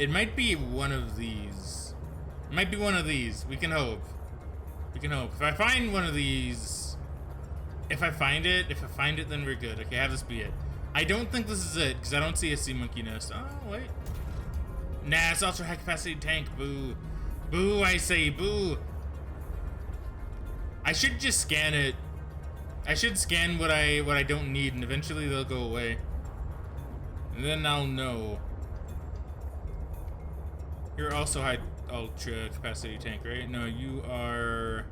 It might be one of these. It might be one of these. We can hope. We can hope. If I find one of these... If I find it, then we're good. Okay, have this be it. I don't think this is it, because I don't see a sea monkey nest. Oh, wait. Nah, it's ultra high capacity tank. Boo. Boo, I say, boo. I should just scan it. I should scan what I don't need, and eventually they'll go away. And then I'll know. You're also high ultra capacity tank, right? No, you are...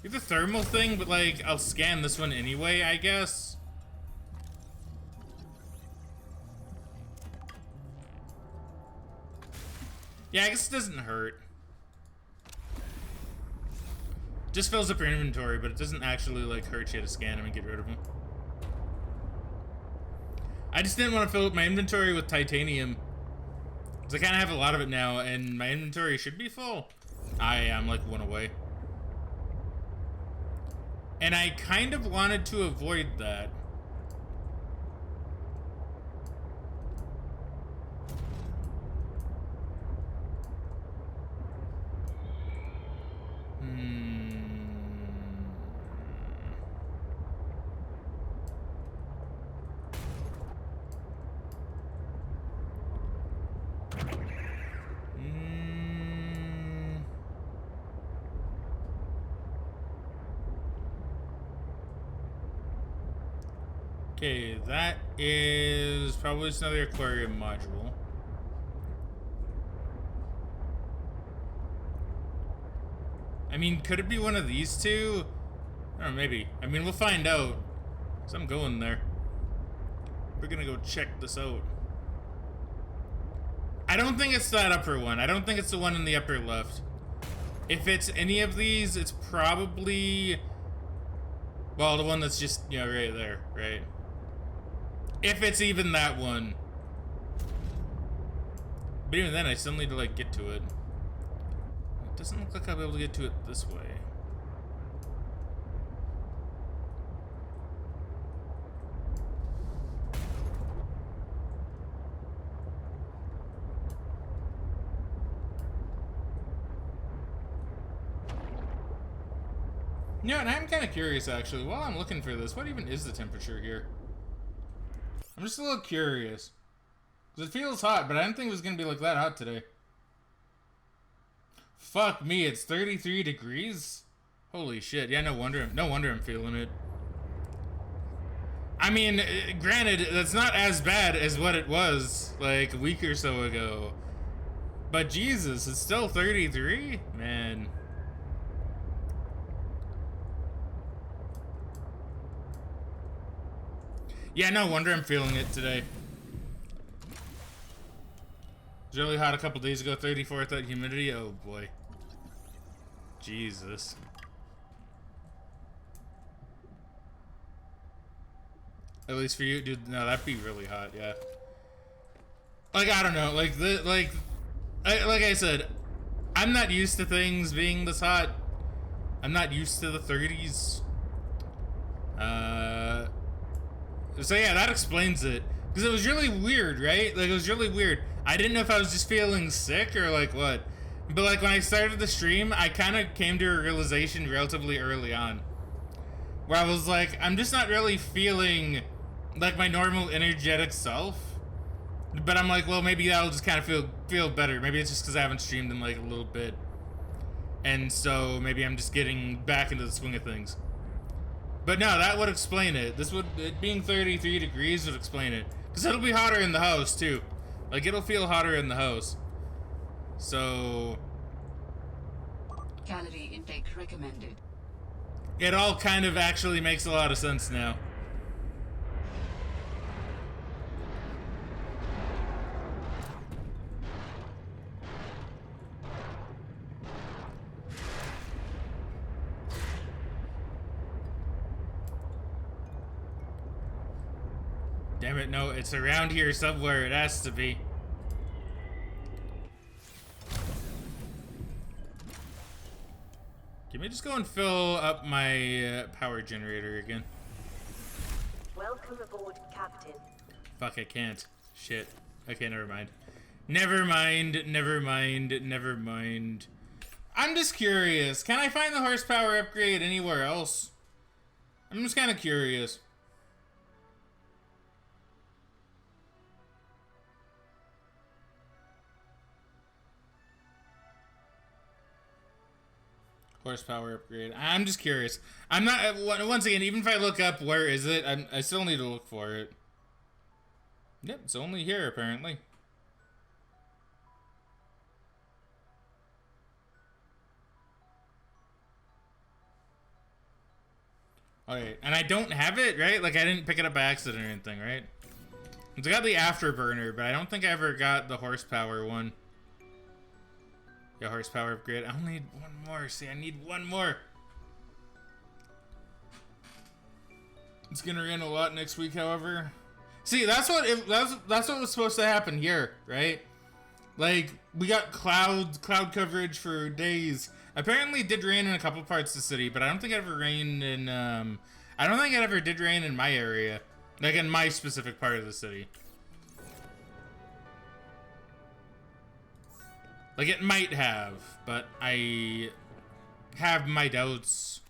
You're the thermal thing, but like, I'll scan this one anyway, I guess. Yeah, I guess it doesn't hurt. Just fills up your inventory, but it doesn't actually like hurt you to scan them and get rid of them. I just didn't want to fill up my inventory with titanium. Because I kind of have a lot of it now, and my inventory should be full. I am like one away. And I kind of wanted to avoid that. Okay, that is probably just another aquarium module. I mean, could it be one of these two? I don't know, maybe. I mean, we'll find out. So I'm going there. We're gonna go check this out. I don't think it's that upper one. I don't think it's the one in the upper left. If it's any of these, it's probably... Well, the one that's just, you know, right there, right? If it's even that one. But even then, I still need to, like, get to it. It doesn't look like I'll be able to get to it this way. Yeah, and I'm kind of curious, actually. While I'm looking for this, what even is the temperature here? I'm just a little curious. Because it feels hot, but I didn't think it was going to be like that hot today. Fuck me, it's 33 degrees? Holy shit. Yeah, no wonder I'm feeling it. I mean, granted, that's not as bad as what it was, like, a week or so ago. But Jesus, it's still 33? Man. Yeah, no wonder I'm feeling it today. It was really hot a couple days ago, 34 without humidity. Oh boy. Jesus. At least for you, dude. No, that'd be really hot, yeah. Like, I don't know, like like I said, I'm not used to things being this hot. I'm not used to the 30s. So yeah, that explains it. Because it was really weird, right? Like, it was really weird. I didn't know if I was just feeling sick or like what. But like when I started the stream, I kind of came to a realization relatively early on. Where I was like, I'm just not really feeling like my normal energetic self. But I'm like, well, maybe that'll just kind of feel better. Maybe it's just because I haven't streamed in like a little bit. And so maybe I'm just getting back into the swing of things. But no, that would explain it. It being 33 degrees would explain it. Because it'll be hotter in the house, too. Like, it'll feel hotter in the house. So... Calorie intake recommended. It all kind of actually makes a lot of sense now. Damn it, no, it's around here somewhere. It has to be. Can we just go and fill up my power generator again? Welcome aboard, Captain. Fuck, I can't. Shit. Okay, never mind. Never mind, never mind, never mind. I'm just curious. Can I find the horsepower upgrade anywhere else? I'm just kind of curious. Horsepower upgrade. I'm just curious. I'm not, once again, even if I look up where is it, I still need to look for it. Yep, it's only here apparently. Okay, and I don't have it, right? Like I didn't pick it up by accident or anything, right? I got the afterburner, but I don't think I ever got the horsepower one. Yeah, horsepower upgrade. I only need one more. See, I need one more. It's gonna rain a lot next week, however. See, that's what was supposed to happen here, right? Like we got cloud coverage for days. Apparently, it did rain in a couple parts of the city, but I don't think it ever rained in. I don't think it ever did rain in my area, like in my specific part of the city. Like it might have, but I have my doubts.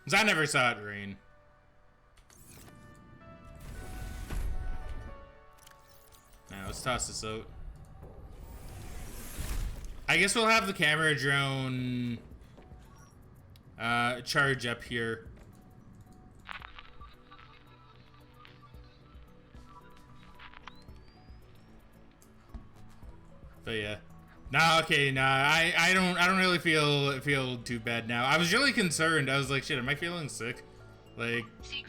'Cause I never saw it rain. Now let's toss this out. I guess we'll have the camera drone charge up here. But yeah. Nah, okay, nah. I don't really feel too bad now. I was really concerned. I was like, shit, am I feeling sick? Like,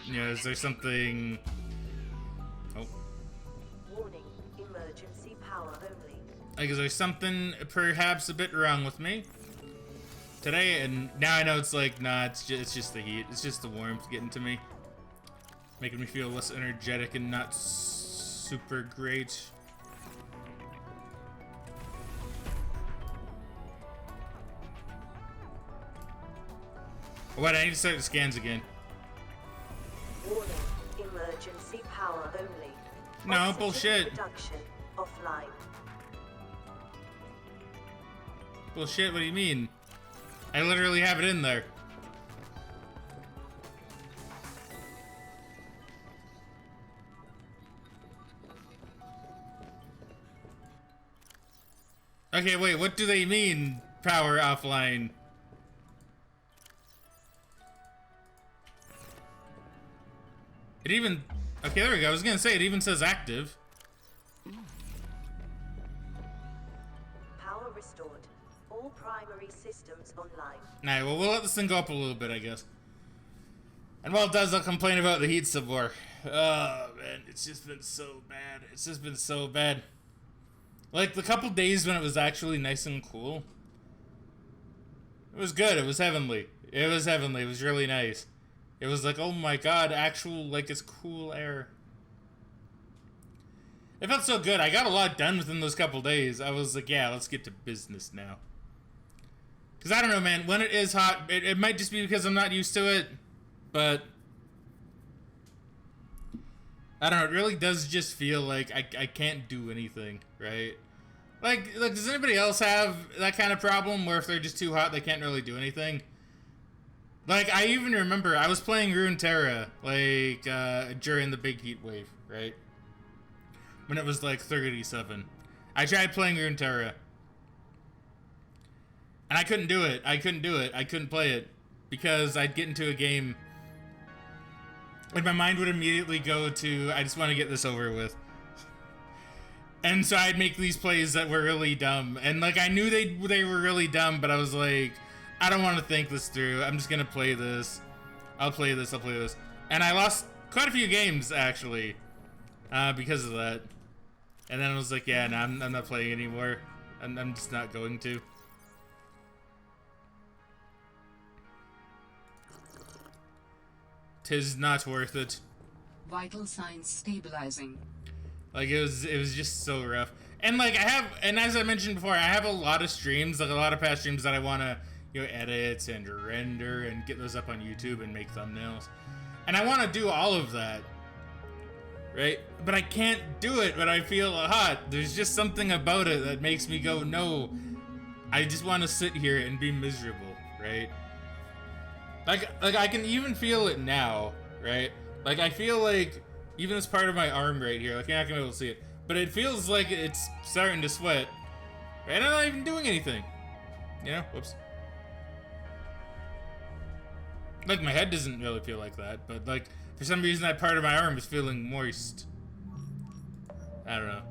you know, is there something? Oh. Warning, emergency power only. Like, is there something perhaps a bit wrong with me today? And now I know it's like, nah, it's just the heat. It's just the warmth getting to me, making me feel less energetic and not super great. What? I need to start the scans again. Warning, emergency power only. No, Oxygen bullshit. Production offline. Bullshit, what do you mean? I literally have it in there. Okay, wait, what do they mean, power offline? It even... Okay, there we go. I was gonna say, it even says active. Power restored. All primary systems online. Alright, well, we'll let this thing go up a little bit, I guess. And while it does, I'll complain about the heat some more. Oh, man, it's just been so bad. It's just been so bad. Like, the couple days when it was actually nice and cool, it was good. It was heavenly. It was heavenly. It was really nice. It was like, oh my god, actual, like, it's cool air. It felt so good. I got a lot done within those couple days. I was like, yeah, let's get to business now. Because I don't know, man, when it is hot, it might just be because I'm not used to it, but I don't know, it really does just feel like I can't do anything, right? Like, does anybody else have that kind of problem where if they're just too hot, they can't really do anything? Like, I even remember I was playing Runeterra, like, during the big heat wave, right? When it was, like, 37. I tried playing Runeterra. And I couldn't do it. I couldn't play it. Because I'd get into a game, and my mind would immediately go to, I just want to get this over with. And so I'd make these plays that were really dumb. And, like, I knew they were really dumb, but I was like, I don't want to think this through. I'm just gonna play this. I'll play this. And I lost quite a few games, actually, because of that. And then I was like, yeah, no, I'm not playing anymore. I'm just not going to. Tis not worth it. Vital signs stabilizing. Like, it was just so rough. And, like, and as I mentioned before, I have a lot of streams, like a lot of past streams that I want to, you know, edit and render and get those up on YouTube and make thumbnails. And I want to do all of that, right? But I can't do it when I feel hot. There's just something about it that makes me go, no, I just want to sit here and be miserable, right? Like I can even feel it now, right? Like I feel like even this part of my arm right here, like you're not gonna be able to see it, but it feels like it's starting to sweat, right? I'm not even doing anything, you know? Whoops. Like my head doesn't really feel like that, but like for some reason that part of my arm is feeling moist. I don't know.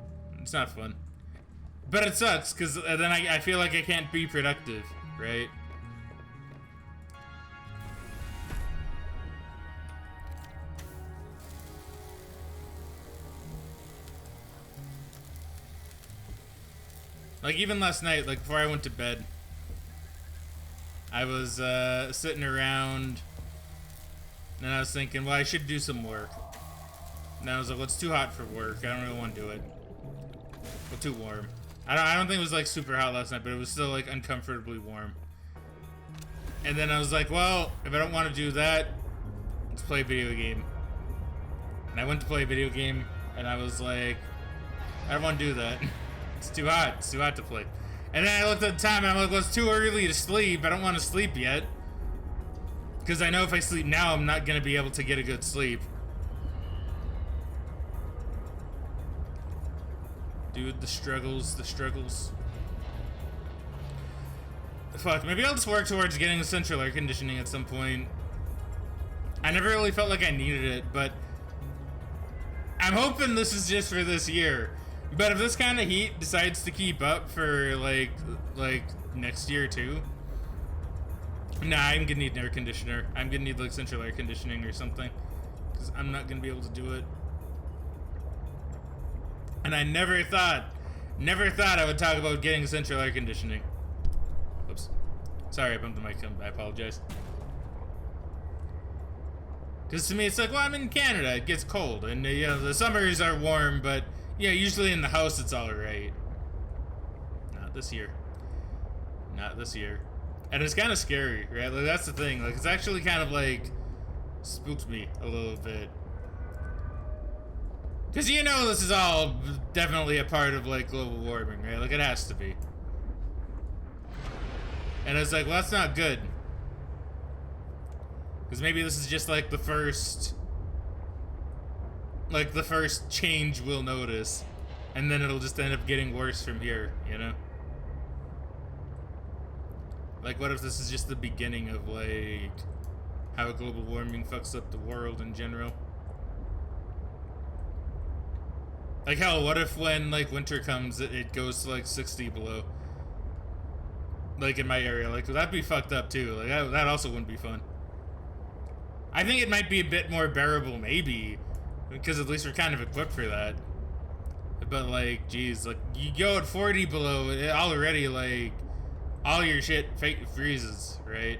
It's not fun. But it sucks, because then I feel like I can't be productive, right? Like even last night, like before I went to bed, I was sitting around and I was thinking, well, I should do some work. And I was like, well, it's too hot for work. I don't really want to do it. Well, too warm. I don't think it was like super hot last night, but it was still like uncomfortably warm. And then I was like, well, if I don't want to do that, let's play a video game. And I went to play a video game and I was like, I don't want to do that. It's too hot. It's too hot to play. And then I looked at the time and I'm like, well, it's too early to sleep. I don't want to sleep yet. Because I know if I sleep now, I'm not going to be able to get a good sleep. Dude, the struggles, the struggles. Fuck, maybe I'll just work towards getting central air conditioning at some point. I never really felt like I needed it, but I'm hoping this is just for this year. But if this kind of heat decides to keep up for like next year too, nah, I'm gonna need an air conditioner. I'm gonna need like central air conditioning or something, because I'm not gonna be able to do it. And I never thought I would talk about getting central air conditioning. Oops. Sorry, I bumped the mic. I apologize. Because to me, it's like, well, I'm in Canada. It gets cold. And, you know, the summers are warm, but, yeah, usually in the house it's alright. Not this year. Not this year. And it's kind of scary, right? Like, that's the thing. Like, it's actually kind of, like, spooked me a little bit. Because you know this is all definitely a part of, like, global warming, right? Like, it has to be. And it's like, well, that's not good. Because maybe this is just, like, the first change we'll notice. And then it'll just end up getting worse from here, you know? Like, what if this is just the beginning of, like, how global warming fucks up the world in general? Like, hell, what if when, like, winter comes, it goes to, like, 60 below? Like, in my area. Like, that'd be fucked up, too. Like, that also wouldn't be fun. I think it might be a bit more bearable, maybe. Because at least we're kind of equipped for that. But, like, geez, like, you go at 40 below, it already, like, all your shit freezes, right?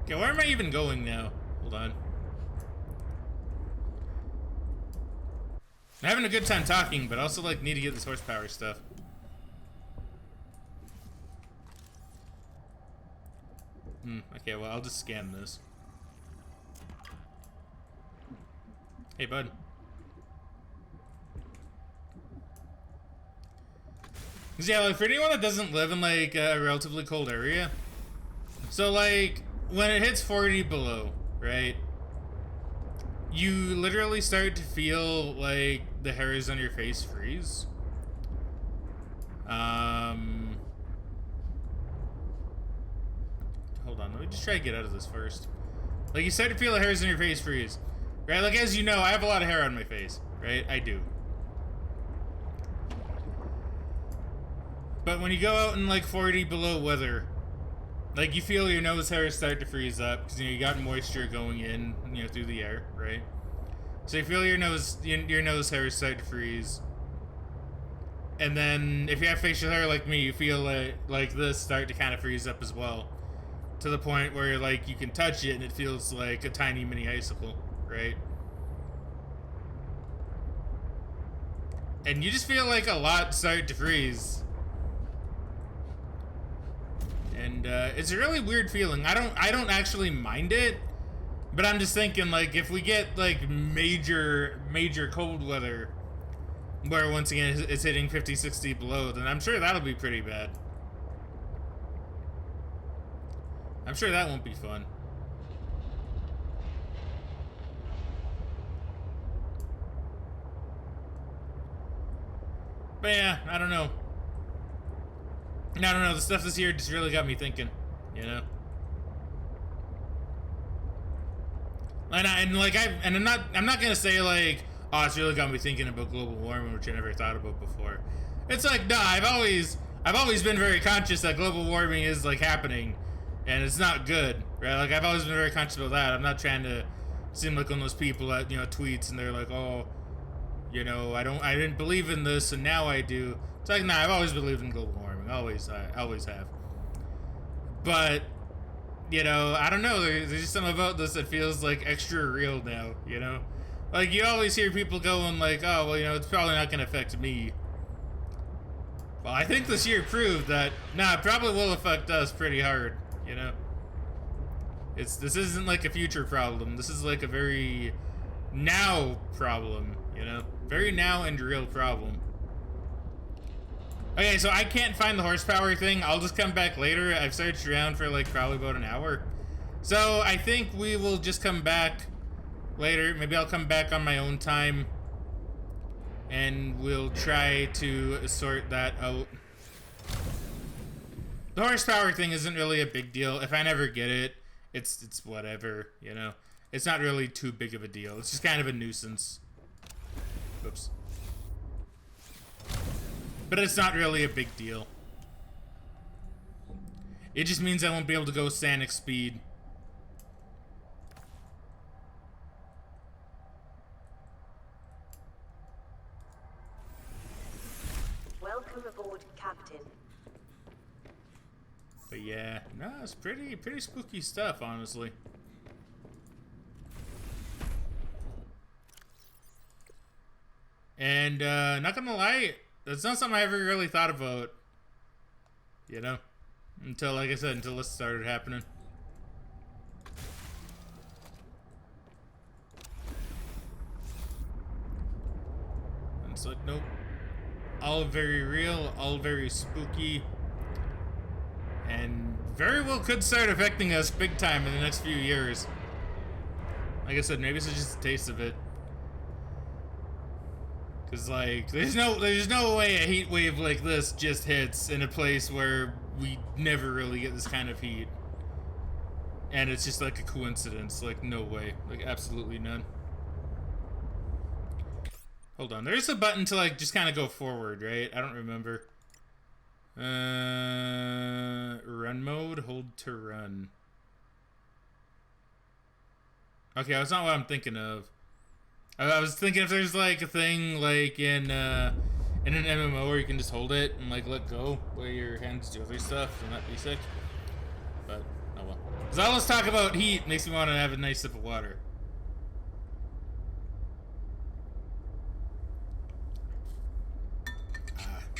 Okay, where am I even going now? Hold on. I'm having a good time talking, but I also, like, need to get this horsepower stuff. Okay, well, I'll just scan this. Hey, bud. Yeah, like, for anyone that doesn't live in, like, a relatively cold area, so, like, when it hits 40 below, right, you literally start to feel, like, the hairs on your face freeze. Hold on, let me just try to get out of this first. Like, you start to feel the hairs on your face freeze, right? Like, as you know, I have a lot of hair on my face, right? I do. But when you go out in, like, 40 below weather, like, you feel your nose hairs start to freeze up, because, you know, you got moisture going in, you know, through the air, right? So you feel your nose hairs start to freeze. And then, if you have facial hair like me, you feel like this start to kind of freeze up as well. To the point where, like, you can touch it and it feels like a tiny mini icicle, right? And you just feel like a lot start to freeze. And it's a really weird feeling. I don't actually mind it, But I'm just thinking, like, if we get, like, major cold weather, where once again it's hitting 50, 60 below, then I'm sure that'll be pretty bad. I'm sure that won't be fun. But yeah, I don't know. I don't know, the stuff this year just really got me thinking, you know? And I'm not gonna say like, oh, it's really got me thinking about global warming, which I never thought about before. It's like, no, I've always been very conscious that global warming is like happening, and it's not good, right? Like I've always been very conscious about that. I'm not trying to seem like one of those people that, you know, tweets and they're like, oh, you know, I didn't believe in this and now I do. It's like, nah, I've always believed in global warming, always have. But you know, I don't know, there's just something about this that feels like extra real now, you know? Like, you always hear people going like, oh, well, you know, it's probably not gonna affect me. Well, I think this year proved that, nah, it probably will affect us pretty hard, you know? This isn't like a future problem, this is like a very now problem, you know? Very now and real problem. Okay, so I can't find the horsepower thing. I'll just come back later. I've searched around for like probably about an hour. So I think we will just come back later. Maybe I'll come back on my own time and we'll try to sort that out. The horsepower thing isn't really a big deal. If I never get it, it's whatever, you know. It's not really too big of a deal. It's just kind of a nuisance. Oops. But it's not really a big deal. It just means I won't be able to go Sonic speed. Welcome aboard, Captain. But yeah, no, it's pretty spooky stuff, honestly. And not gonna lie, that's not something I ever really thought about, you know, until, like I said, until this started happening. And it's like, nope, all very real, all very spooky, and very well could start affecting us big time in the next few years. Like I said, maybe it's just a taste of it. Cause like, there's no way a heat wave like this just hits in a place where we never really get this kind of heat. And it's just like a coincidence, like no way, like absolutely none. Hold on, there's a button to like just kind of go forward, right? I don't remember. Run mode, hold to run. Okay, that's not what I'm thinking of. I was thinking if there's like a thing like in an MMO where you can just hold it and like let go while your hands do other stuff, then that'd be sick. But oh well. Cause all this talk about heat makes me want to have a nice sip of water.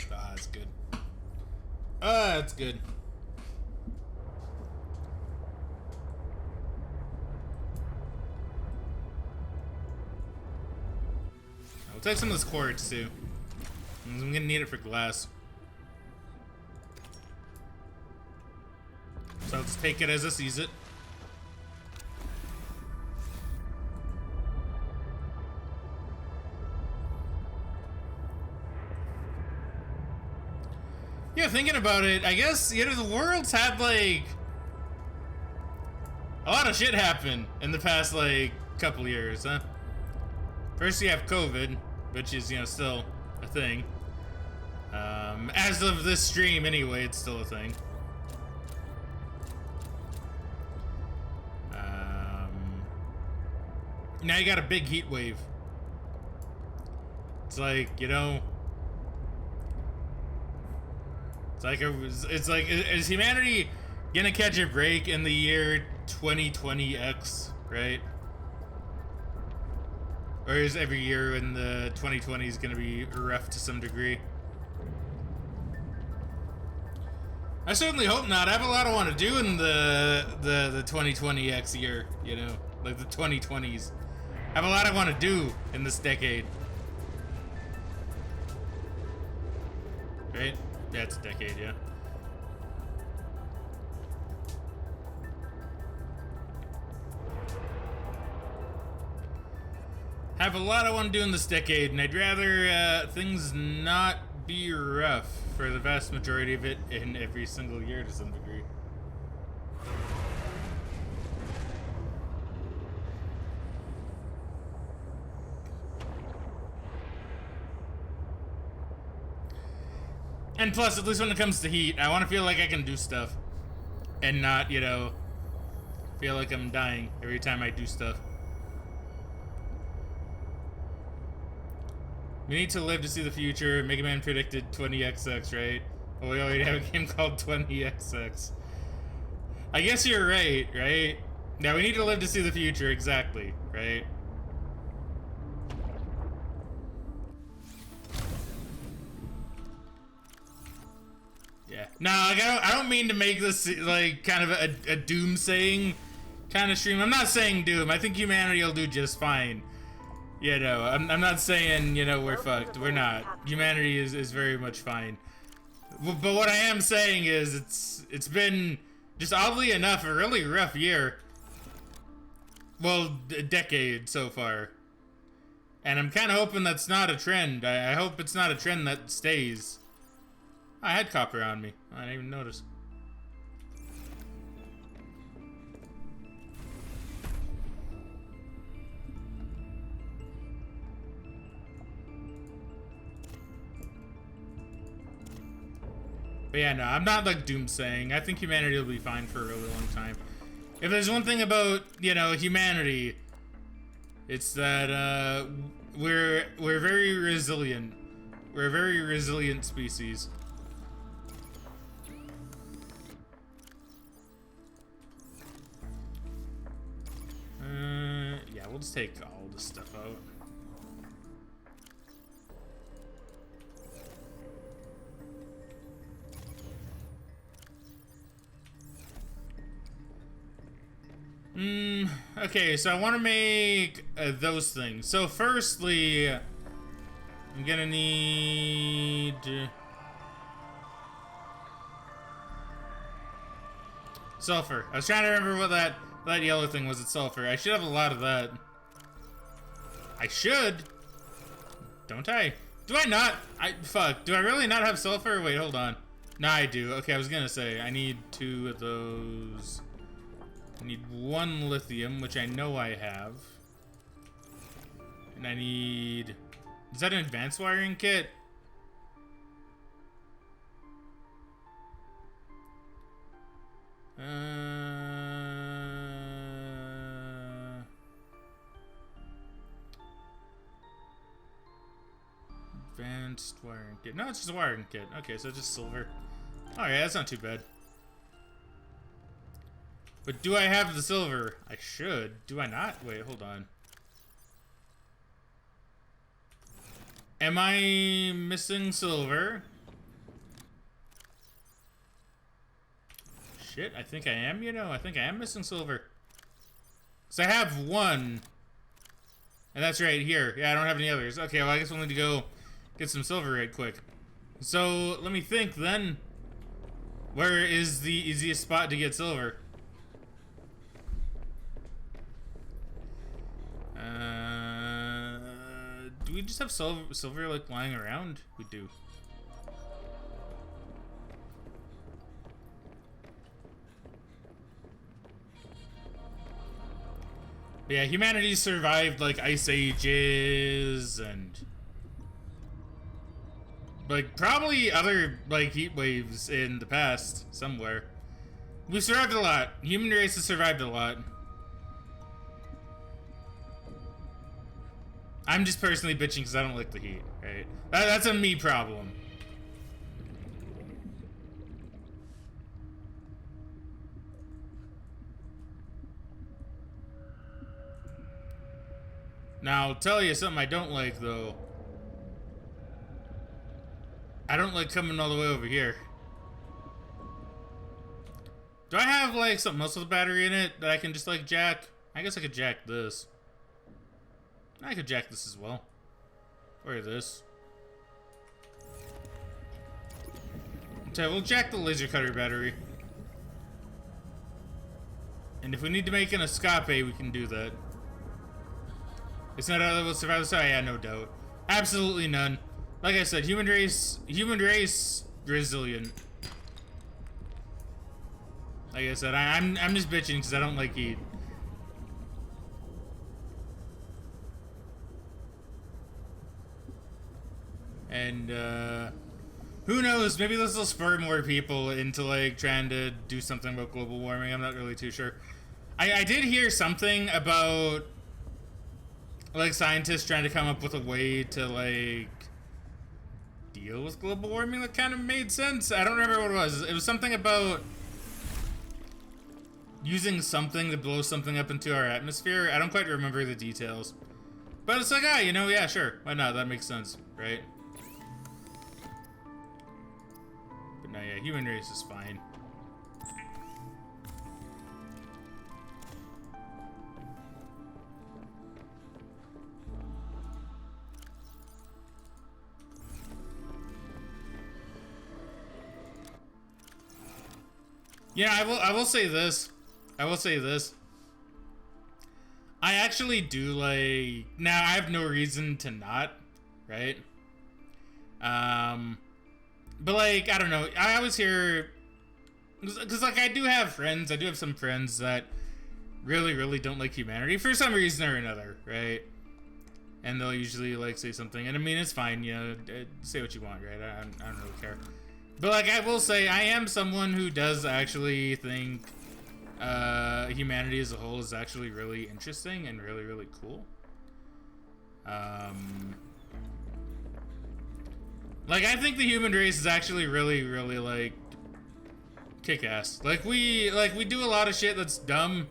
That's good. That's good. Take some of this quartz too. I'm gonna need it for glass. So let's take it as it sees it. Yeah, thinking about it, I guess, you know, the world's had like a lot of shit happen in the past like couple years, huh? First you have COVID, which is, you know, still a thing. As of this stream, anyway, it's still a thing. Now you got a big heat wave. It's like, you know, it's like, is humanity gonna catch a break in the year 2020X, right? Or is every year in the 2020s gonna be rough to some degree? I certainly hope not. I have a lot I want to do in the 2020X year, you know. like the 2020s. I have a lot I want to do in this decade. Right? Yeah, it's a decade, yeah. Have a lot I want to do in this decade, and I'd rather things not be rough for the vast majority of it in every single year to some degree. And plus, at least when it comes to heat, I want to feel like I can do stuff. And not, you know, feel like I'm dying every time I do stuff. We need to live to see the future. Mega Man predicted 20XX, right? Well, we already have a game called 20XX. I guess you're right, right? Yeah, we need to live to see the future, exactly, right? Yeah. No, like, I don't mean to make this like kind of a doom-saying kind of stream. I'm not saying doom. I think humanity will do just fine. You know, I'm not saying, you know, we're fucked. We're not. Humanity is very much fine. But what I am saying is it's been, just oddly enough, a really rough year. Well, a decade so far. And I'm kind of hoping that's not a trend. I hope it's not a trend that stays. I had copper on me. I didn't even notice. But yeah, no, I'm not like doomsaying. I think humanity will be fine for a really long time. If there's one thing about, you know, humanity, it's that we're very resilient. We're a very resilient species. Yeah, we'll just take all this stuff out. Okay, so I want to make those things. So firstly, I'm gonna need sulfur. I was trying to remember what that yellow thing was. It's sulfur. I should have a lot of that. I should. Don't I? Do I not? Fuck. Do I really not have sulfur? Wait, hold on. No, I do. Okay, I was gonna say I need 2 of those. I need 1 lithium, which I know I have. And I need... Is that an advanced wiring kit? Advanced wiring kit. No, it's just a wiring kit. Okay, so just silver. Oh yeah, that's not too bad. But do I have the silver? I should. Do I not? Wait, hold on. Am I missing silver? Shit, I think I am, you know. I think I am missing silver. So I have 1. And that's right here. Yeah, I don't have any others. Okay, well, I guess we'll need to go get some silver right quick. So, let me think then. Where is the easiest spot to get silver? Do we just have silver like lying around? We do. But yeah, humanity survived like ice ages and like probably other like heat waves in the past somewhere. We survived a lot. Human race has survived a lot. I'm just personally bitching because I don't like the heat, right? That's a me problem. Now, I'll tell you something I don't like, though. I don't like coming all the way over here. Do I have, like, something else with a battery in it that I can just, like, jack? I guess I could jack this. I could jack this as well. Or this. Okay, we'll jack the laser cutter battery. And if we need to make an escape, we can do that. It's not out of survival, so yeah, no doubt. Absolutely none. Like I said, human race, resilient. Like I said, I'm just bitching because I don't like heat. And who knows? Maybe this will spur more people into like trying to do something about global warming. I'm not really too sure. I did hear something about like scientists trying to come up with a way to like deal with global warming that kind of made sense. I don't remember what it was. It was something about using something to blow something up into our atmosphere. I don't quite remember the details. But it's like, you know, yeah, sure. Why not? That makes sense, right? But no, yeah, human race is fine. Yeah, I will say this. I will say this. I actually do like... Now, I have no reason to not, right? But like, I don't know. I always hear... Because like, I do have friends. I do have some friends that really, really don't like humanity for some reason or another, right? And they'll usually like say something. And I mean, it's fine, you know, say what you want, right? I don't really care. But like, I will say, I am someone who does actually think humanity as a whole is actually really interesting and really, really cool. Like, I think the human race is actually really, really, like, kick-ass. Like, we do a lot of shit that's dumb.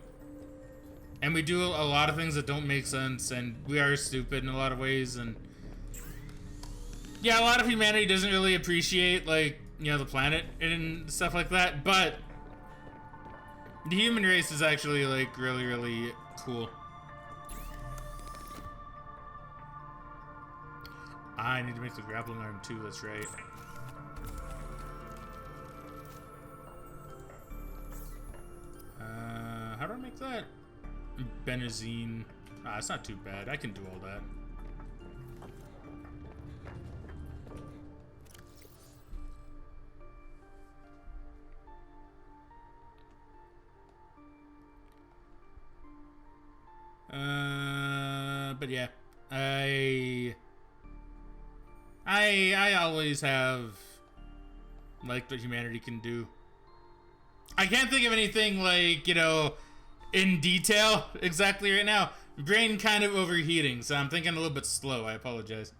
And we do a lot of things that don't make sense. And we are stupid in a lot of ways. And yeah, a lot of humanity doesn't really appreciate, like, you know, the planet and stuff like that. But the human race is actually, like, really, really cool. I need to make the grappling arm too, that's right. How do I make that? Benzene. It's not too bad. I can do all that. But yeah, I always have liked what humanity can do. I can't think of anything like, you know, in detail exactly right now. Brain kind of overheating, so I'm thinking a little bit slow. I apologize.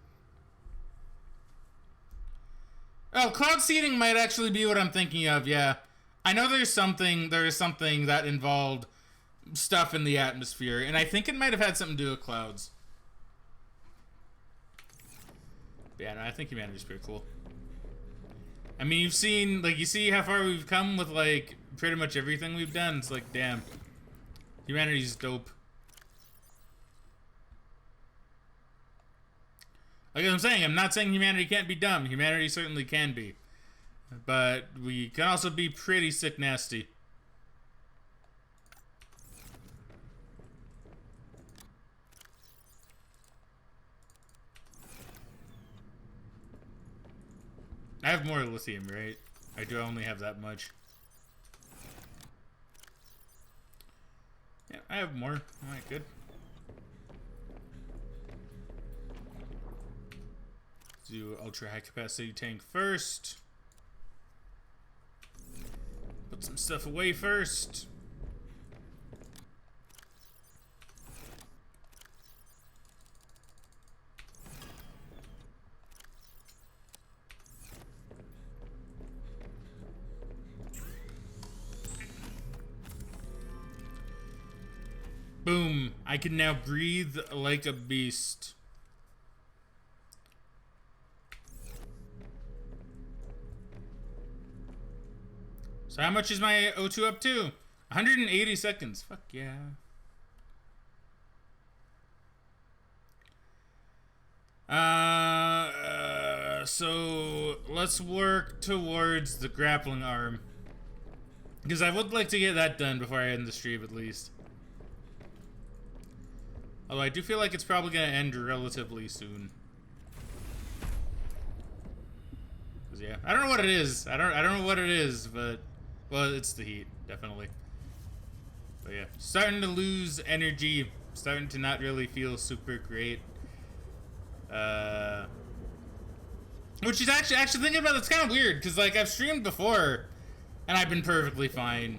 Oh, cloud seeding might actually be what I'm thinking of, yeah. I know there is something that involved stuff in the atmosphere, and I think it might have had something to do with clouds. But yeah, no, I think humanity's pretty cool. I mean, you've seen, like, you see how far we've come with, like, pretty much everything we've done. It's like, damn. Humanity's dope. Like I'm saying, I'm not saying humanity can't be dumb. Humanity certainly can be. But we can also be pretty sick nasty. I have more lithium, right? I do only have that much. Yeah, I have more. Alright, good. Do ultra high capacity tank first. Put some stuff away first. Boom. I can now breathe like a beast. So how much is my O2 up to? 180 seconds. Fuck yeah. So let's work towards the grappling arm. Because I would like to get that done before I end the stream, at least. Although I do feel like it's probably going to end relatively soon. Cause yeah, I don't know what it is. I don't know what it is, but well, it's the heat, definitely. But yeah, starting to lose energy, starting to not really feel super great. Which is actually thinking about it's kind of weird because like I've streamed before, and I've been perfectly fine,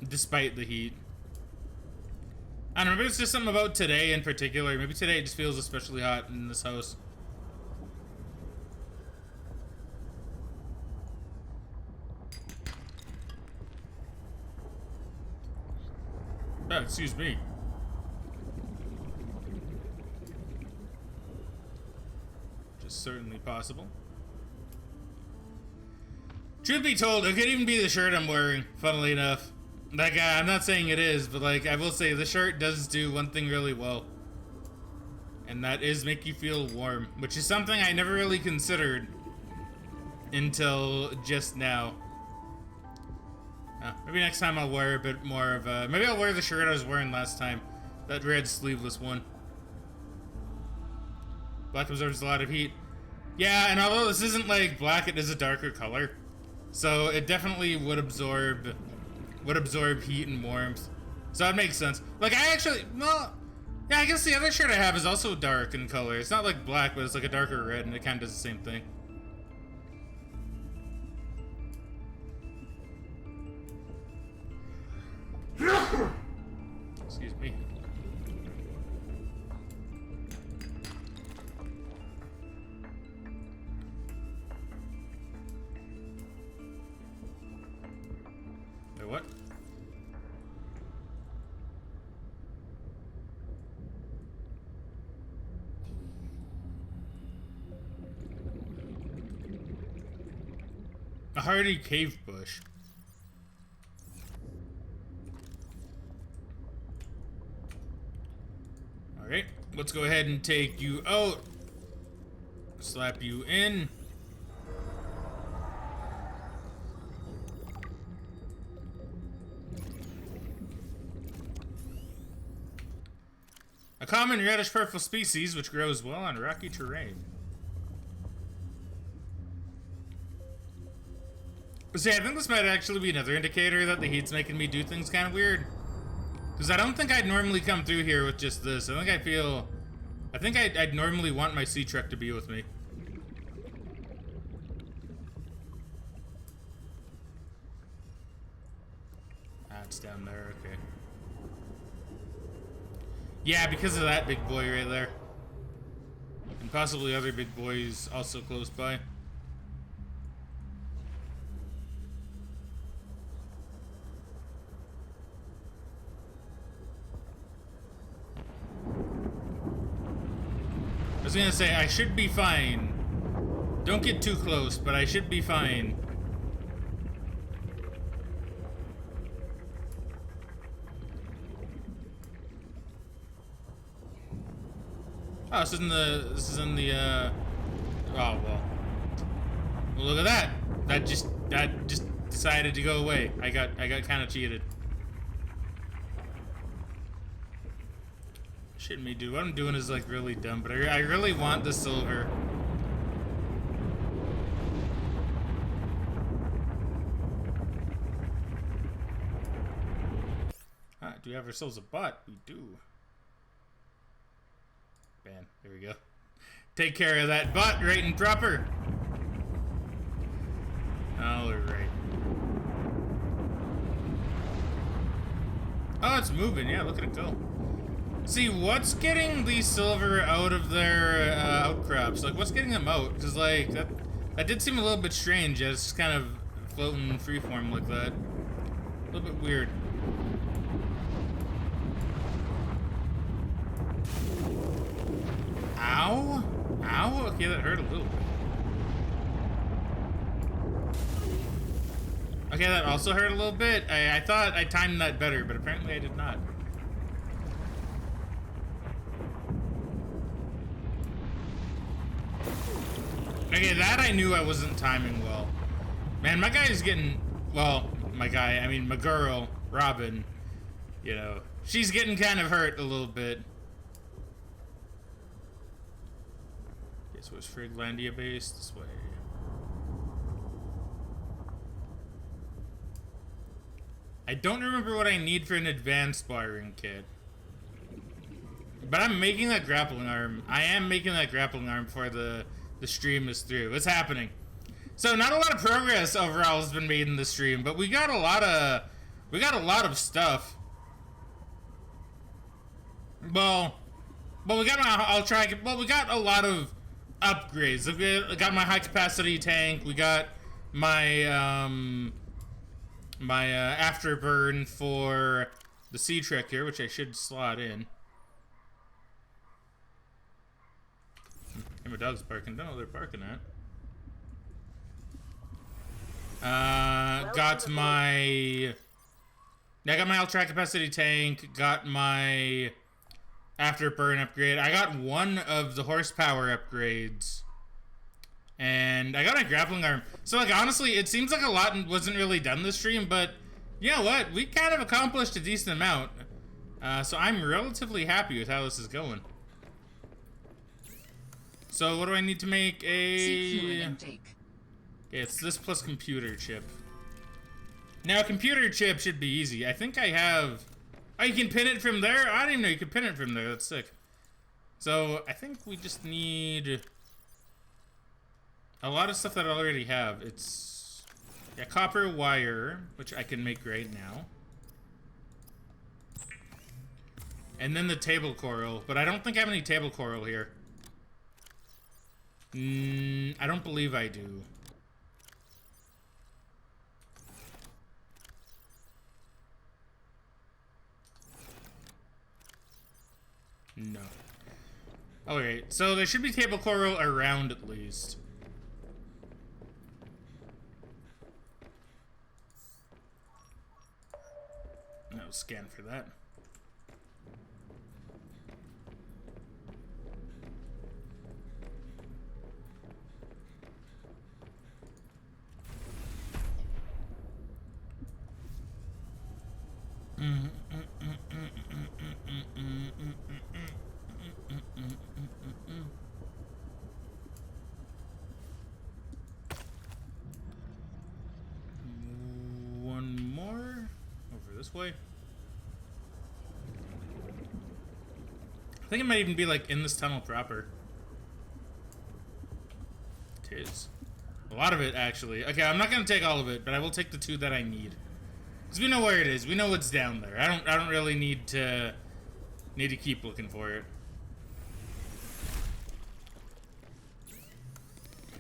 despite the heat. I don't know, maybe it's just something about today in particular. Maybe today it just feels especially hot in this house. Oh, excuse me. Just certainly possible. Truth be told, it could even be the shirt I'm wearing, funnily enough. Like, I'm not saying it is, but like, I will say the shirt does do one thing really well. And that is make you feel warm, which is something I never really considered until just now. Maybe next time I'll wear a bit more of a... Maybe I'll wear the shirt I was wearing last time. That red sleeveless one. Black absorbs a lot of heat. Yeah, and although this isn't like black, it is a darker color. So it definitely would absorb heat and warmth. So that makes sense. Like I actually, well, yeah, I guess the other shirt I have is also dark in color. It's not like black, but it's like a darker red, and it kind of does the same thing. Excuse me. Wait, what? A hardy cave bush. Alright, let's go ahead and take you out. Slap you in. A common reddish purple species which grows well on rocky terrain. See, I think this might actually be another indicator that the heat's making me do things kind of weird. Because I don't think I'd normally come through here with just this. I think I'd normally want my sea truck to be with me. Ah, it's down there, okay. Yeah, because of that big boy right there. And possibly other big boys also close by. I was gonna say, I should be fine. Don't get too close, but I should be fine. Oh, this is in the, oh, well. Well, look at that. That just decided to go away. I got kind of cheated. Shouldn't me, dude. What I'm doing is like really dumb, but I really want the silver. Ah, do we have ourselves a bot? We do. Bam, there we go. Take care of that bot right and proper. Alright. Oh, it's moving. Yeah, look at it go. See, what's getting the silver out of their outcrops? Like, what's getting them out? Because, like, that did seem a little bit strange. It's just kind of floating in freeform like that. A little bit weird. Ow? Ow? Okay, that hurt a little bit. Okay, that also hurt a little bit. I thought I timed that better, but apparently I did not. Okay, that I knew I wasn't timing well. Man, my guy is getting... Well, my guy, I mean my girl, Robin, you know, she's getting kind of hurt a little bit. Okay, so it's Friglandia based this way. I don't remember what I need for an advanced wiring kit. But I'm making that grappling arm. I am making that grappling arm before the stream is through. What's happening? So not a lot of progress overall has been made in the stream, but we got a lot of stuff. Well, we got we got a lot of upgrades. We got my high capacity tank. We got my my afterburn for the sea trek here, which I should slot in. Hey, my dog's barking. Don't know what they're barking at. Got my... I got my ultra capacity tank. Got my afterburn upgrade. I got one of the horsepower upgrades. And I got a grappling arm. So, like, honestly, it seems like a lot wasn't really done this stream, but you know what? We kind of accomplished a decent amount. So I'm relatively happy with how this is going. So what do I need to make a... Okay, it's this plus computer chip. Now, computer chip should be easy. I think I have... Oh, you can pin it from there? I didn't even know you could pin it from there. That's sick. So, I think we just need... a lot of stuff that I already have. It's... yeah, copper wire, which I can make right now. And then the table coral. But I don't think I have any table coral here. I don't believe I do. No. Alright, so there should be table coral around at least. No, scan for that. One more over this way. I think it might even be like in this tunnel proper. It is. A lot of it actually. Okay, I'm not gonna take all of it, but I will take the two that I need. Because we know where it is. We know what's down there. I don't really need to keep looking for it.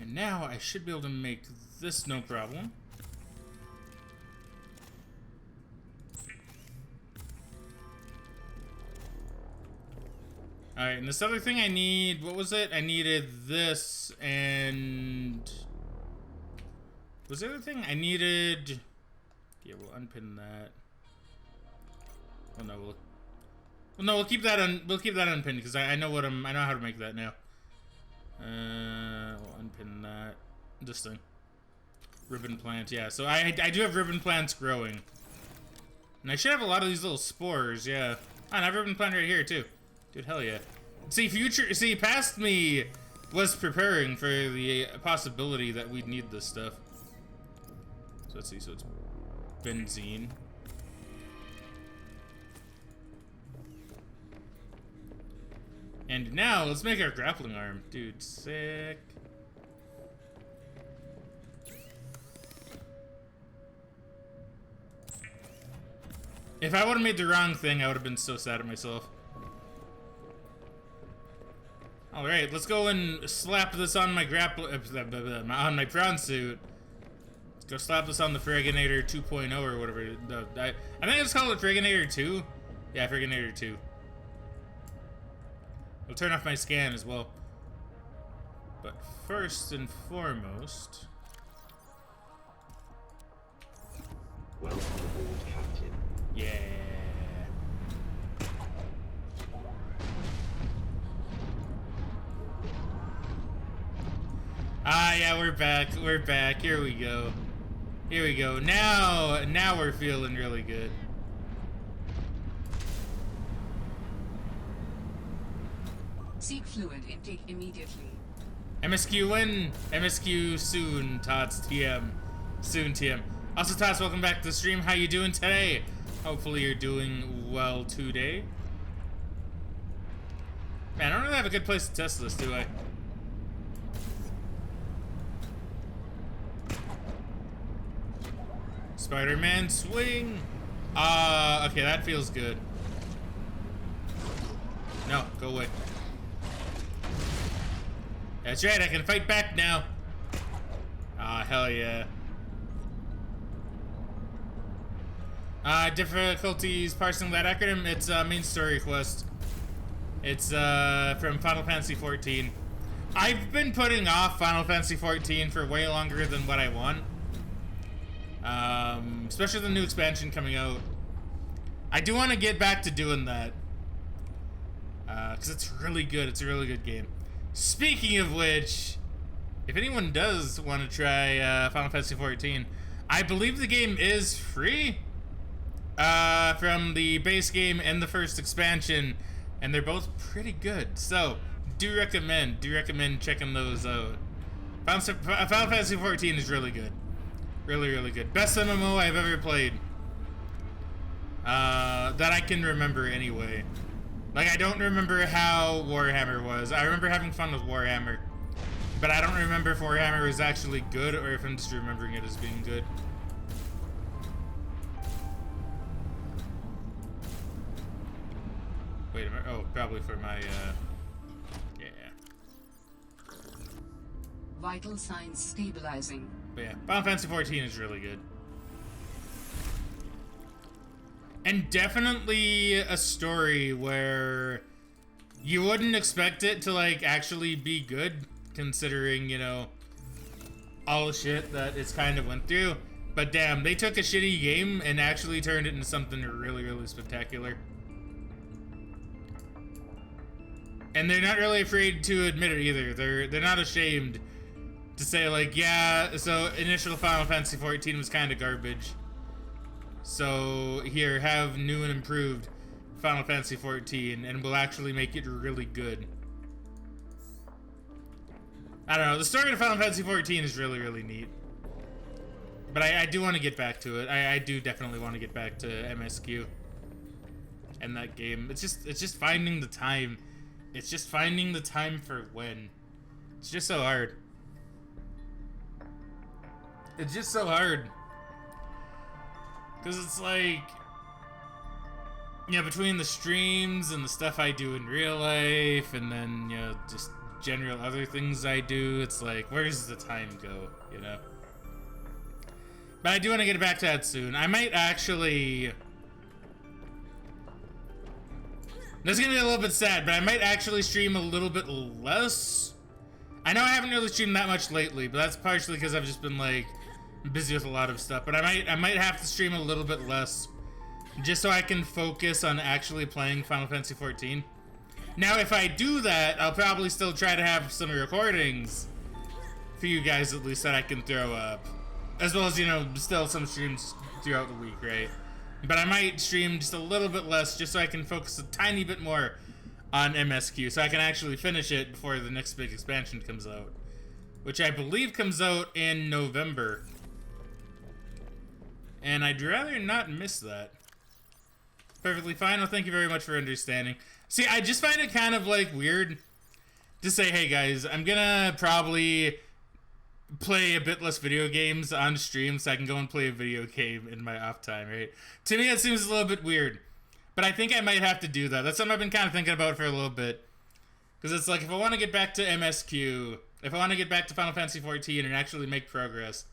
And now I should be able to make this no problem. Alright, and this other thing I need, what was it? I needed this and... was there other thing? I needed... yeah, we'll unpin that. Oh no, we'll keep that unpinned because I know I know how to make that now. We'll unpin that. This thing. Ribbon plant, yeah. So I do have ribbon plants growing. And I should have a lot of these little spores, yeah. Oh, and I have ribbon plant right here too. Dude, hell yeah. See, past me was preparing for the possibility that we'd need this stuff. So let's see, so it's benzene. And now, let's make our grappling arm. Dude, sick. If I would have made the wrong thing, I would have been so sad at myself. Alright, let's go and slap this on my on my prawn suit. Let's go slap this on the Fragginator 2.0 or whatever. I think it's called it Fragginator 2. Yeah, Fragginator 2. I'll turn off my scan as well. But first and foremost... welcome aboard, Captain. yeah. yeah, we're back. We're back. Here we go. Here we go. Now we're feeling really good. Seek fluid intake immediately. MSQ win. MSQ soon. Tots TM. Soon TM. Also, Tots, welcome back to the stream. How you doing today? Hopefully you're doing well today. Man, I don't really have a good place to test this, do I? Spider-Man swing. Okay, that feels good. No, go away. That's right, I can fight back now. Ah, hell yeah. Difficulties parsing that acronym. It's main story quest. It's from Final Fantasy 14. I've been putting off Final Fantasy 14 for way longer than what I want. Especially the new expansion coming out. I do want to get back to doing that. Because it's really good. It's a really good game. Speaking of which, if anyone does want to try Final Fantasy 14, I believe the game is free from the base game and the first expansion, and they're both pretty good. So, do recommend checking those out. Final Fantasy 14 is really good. Really, really good. Best MMO I've ever played. That I can remember anyway. Like, I don't remember how Warhammer was. I remember having fun with Warhammer. But I don't remember if Warhammer was actually good or if I'm just remembering it as being good. Wait a minute. Oh, probably for my, yeah. Vital signs stabilizing. But yeah, Final Fantasy 14 is really good. And definitely a story where you wouldn't expect it to, like, actually be good, considering, you know, all the shit that it's kind of went through. But damn, they took a shitty game and actually turned it into something really, really spectacular. And they're not really afraid to admit it either. They're not ashamed to say, like, yeah, so initial Final Fantasy 14 was kind of garbage. So here, have new and improved Final Fantasy 14, and we'll actually make it really good. I don't know, the story of Final Fantasy 14 is really, really neat. But I do want to get back to it. I do definitely want to get back to MSQ and that game. It's just finding the time. It's just finding the time for when. It's just so hard. It's just so hard. Because it's like, between the streams and the stuff I do in real life, and then, just general other things I do, it's like, where does the time go, But I do want to get back to that soon. I might actually... This is going to be a little bit sad, but I might actually stream a little bit less. I know I haven't really streamed that much lately, but that's partially because I've just been, like, busy with a lot of stuff. But I might have to stream a little bit less, just so I can focus on actually playing Final Fantasy 14. Now, if I do that, I'll probably still try to have some recordings for you guys, at least, that I can throw up. As well as, still some streams throughout the week, right? But I might stream just a little bit less, just so I can focus a tiny bit more on MSQ, so I can actually finish it before the next big expansion comes out, which I believe comes out in November. And I'd rather not miss that. Perfectly fine. Well, thank you very much for understanding. See, I just find it kind of, like, weird to say, hey, guys, I'm gonna probably play a bit less video games on stream so I can go and play a video game in my off time, right? To me, that seems a little bit weird. But I think I might have to do that. That's something I've been kind of thinking about for a little bit. Because it's like, if I want to get back to MSQ, if I want to get back to Final Fantasy 14 and actually make progress,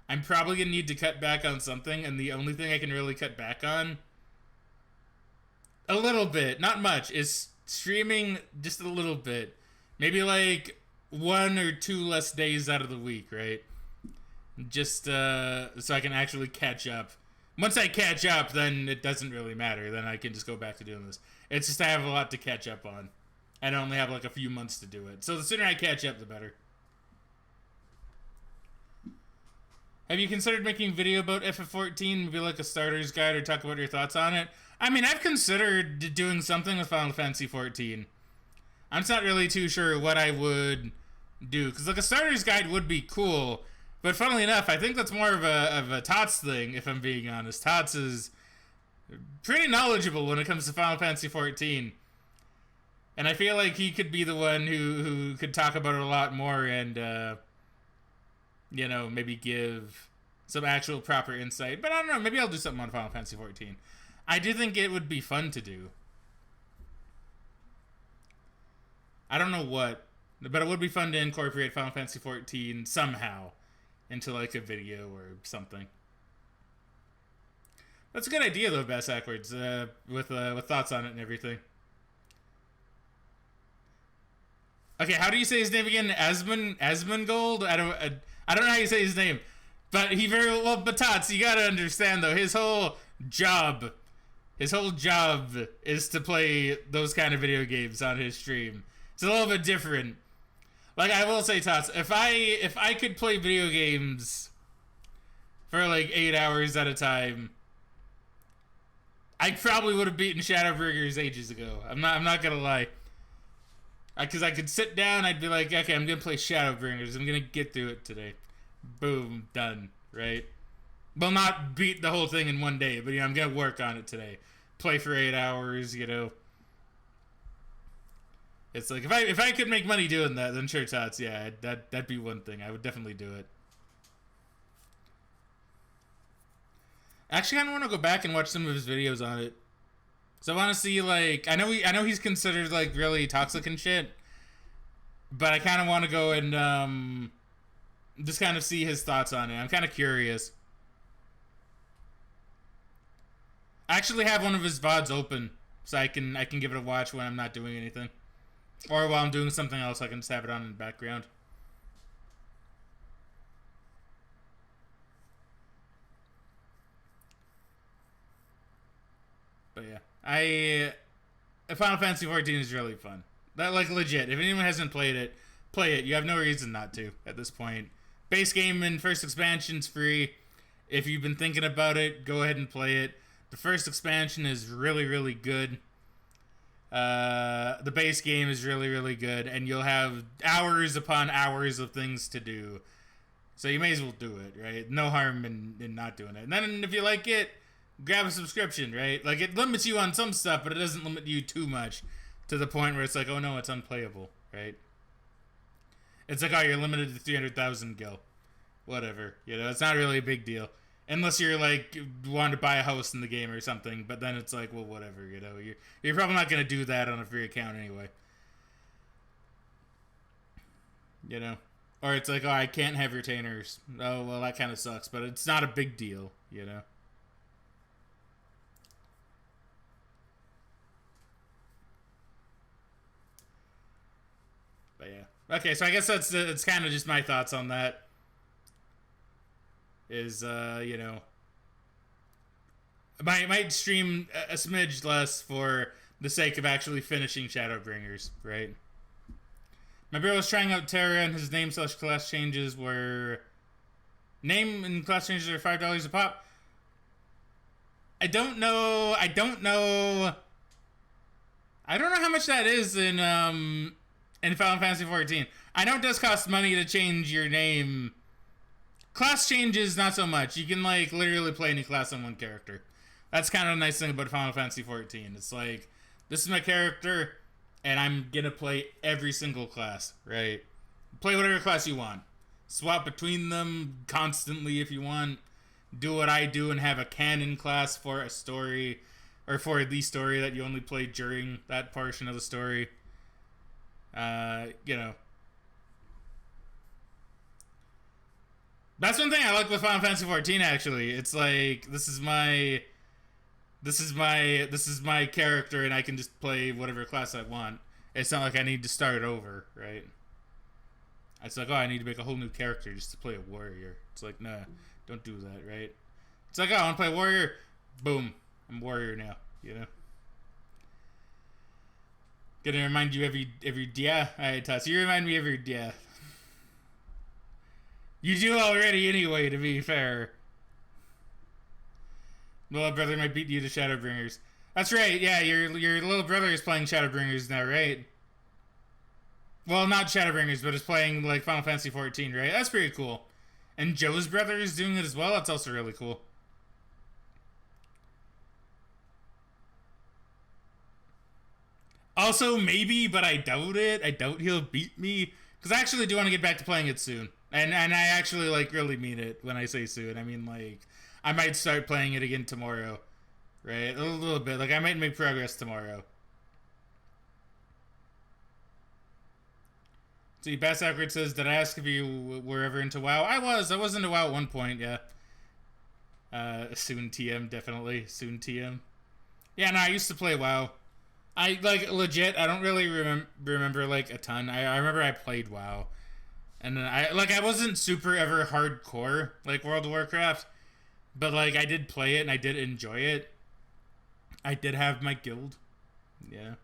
I'm probably going to need to cut back on something, and the only thing I can really cut back on, a little bit, not much, is streaming just a little bit. Maybe like 1 or 2 less days out of the week, right? Just so I can actually catch up. Once I catch up, then it doesn't really matter. Then I can just go back to doing this. It's just I have a lot to catch up on. And I only have like a few months to do it. So the sooner I catch up, the better. Have you considered making a video about FF14, maybe like a starter's guide, or talk about your thoughts on it? I mean, I've considered doing something with Final Fantasy 14. I'm just not really too sure what I would do, because like a starter's guide would be cool, but funnily enough, I think that's more of a Tots thing, if I'm being honest. Tots is pretty knowledgeable when it comes to Final Fantasy 14. And I feel like he could be the one who could talk about it a lot more and, you know, maybe give some actual proper insight. But I don't know, maybe I'll do something on Final Fantasy 14. I do think it would be fun to do. I don't know what, but it would be fun to incorporate Final Fantasy 14 somehow into like a video or something. That's a good idea though, Bass Backwards, with thoughts on it and everything. Okay, how do you say his name again? Asmongold? I don't know how you say his name. But he very well, but Tots, you gotta understand though, his whole job is to play those kind of video games on his stream. It's a little bit different. Like, I will say, Tots, if I could play video games for like 8 hours at a time, I probably would have beaten Shadowbringers ages ago. I'm not gonna lie. Because I could sit down, I'd be like, okay, I'm gonna play Shadowbringers. I'm gonna get through it today. Boom, done. Right? Well, not beat the whole thing in one day, but I'm gonna work on it today. Play for 8 hours, you know. It's like if I could make money doing that, then sure, Tots, yeah, that'd be one thing. I would definitely do it. Actually, I want to go back and watch some of his videos on it. So I want to see, like, I know he's considered like really toxic and shit, but I kind of want to go and just kind of see his thoughts on it. I'm kind of curious. I actually have one of his VODs open, so I can give it a watch when I'm not doing anything, or while I'm doing something else. I can just have it on in the background. But yeah, Final Fantasy 14 is really fun. That, like, legit. If anyone hasn't played it, play it. You have no reason not to at this point. Base game and first expansion's free. If you've been thinking about it, go ahead and play it. The first expansion is really, really good. The base game is really, really good, and you'll have hours upon hours of things to do. So you may as well do it, right? No harm in not doing it. And then if you like it, grab a subscription, right? Like, it limits you on some stuff, but it doesn't limit you too much to the point where it's like, oh no, it's unplayable, right? It's like, oh, you're limited to 300,000 gil. Whatever, you know, it's not really a big deal. Unless you're like, want to buy a house in the game or something, but then it's like, well, whatever, you know. You're probably not going to do that on a free account anyway. You know? Or it's like, oh, I can't have retainers. Oh, well, that kind of sucks, but it's not a big deal, you know? But yeah. Okay, so I guess it's kind of just my thoughts on that. Is, you know, I might stream a smidge less for the sake of actually finishing Shadowbringers, right? My bro was trying out Terra, and his name/class changes were... Name and class changes are $5 a pop. I don't know how much that is in Final Fantasy 14. I know it does cost money to change your name. Class changes, not so much. You can, like, literally play any class on one character. That's kind of a nice thing about Final Fantasy 14. It's like, this is my character, and I'm gonna play every single class, right? Play whatever class you want. Swap between them constantly if you want. Do what I do and have a canon class for a story, or for the story that you only play during that portion of the story. You know. That's one thing I like with Final Fantasy 14, actually. It's like, this is my character, and I can just play whatever class I want. It's not like I need to start over, right? It's like, oh, I need to make a whole new character just to play a warrior. It's like, nah, don't do that, right? It's like, oh, I want to play warrior. Boom, I'm warrior now, you know? Gonna remind you every yeah, alright, Toss, you remind me every yeah. You do already anyway, to be fair. Little brother might beat you to Shadowbringers. That's right, yeah, your little brother is playing Shadowbringers now, right? Well, not Shadowbringers, but is playing, like, Final Fantasy XIV, right? That's pretty cool. And Joe's brother is doing it as well? That's also really cool. Also, maybe, but I doubt it. I doubt he'll beat me. Because I actually do want to get back to playing it soon. And I actually, like, really mean it when I say soon. I mean, like, I might start playing it again tomorrow. Right? A little bit. Like, I might make progress tomorrow. See, Bass Awkward says, did I ask if you were ever into WoW? I was into WoW at one point, yeah. Soon TM, definitely. Soon TM. Yeah, no, I used to play WoW. I, like, legit, I don't really remember, like, a ton. I remember I played WoW. And then I wasn't super ever hardcore, like, World of Warcraft. But, like, I did play it and I did enjoy it. I did have my guild. Yeah.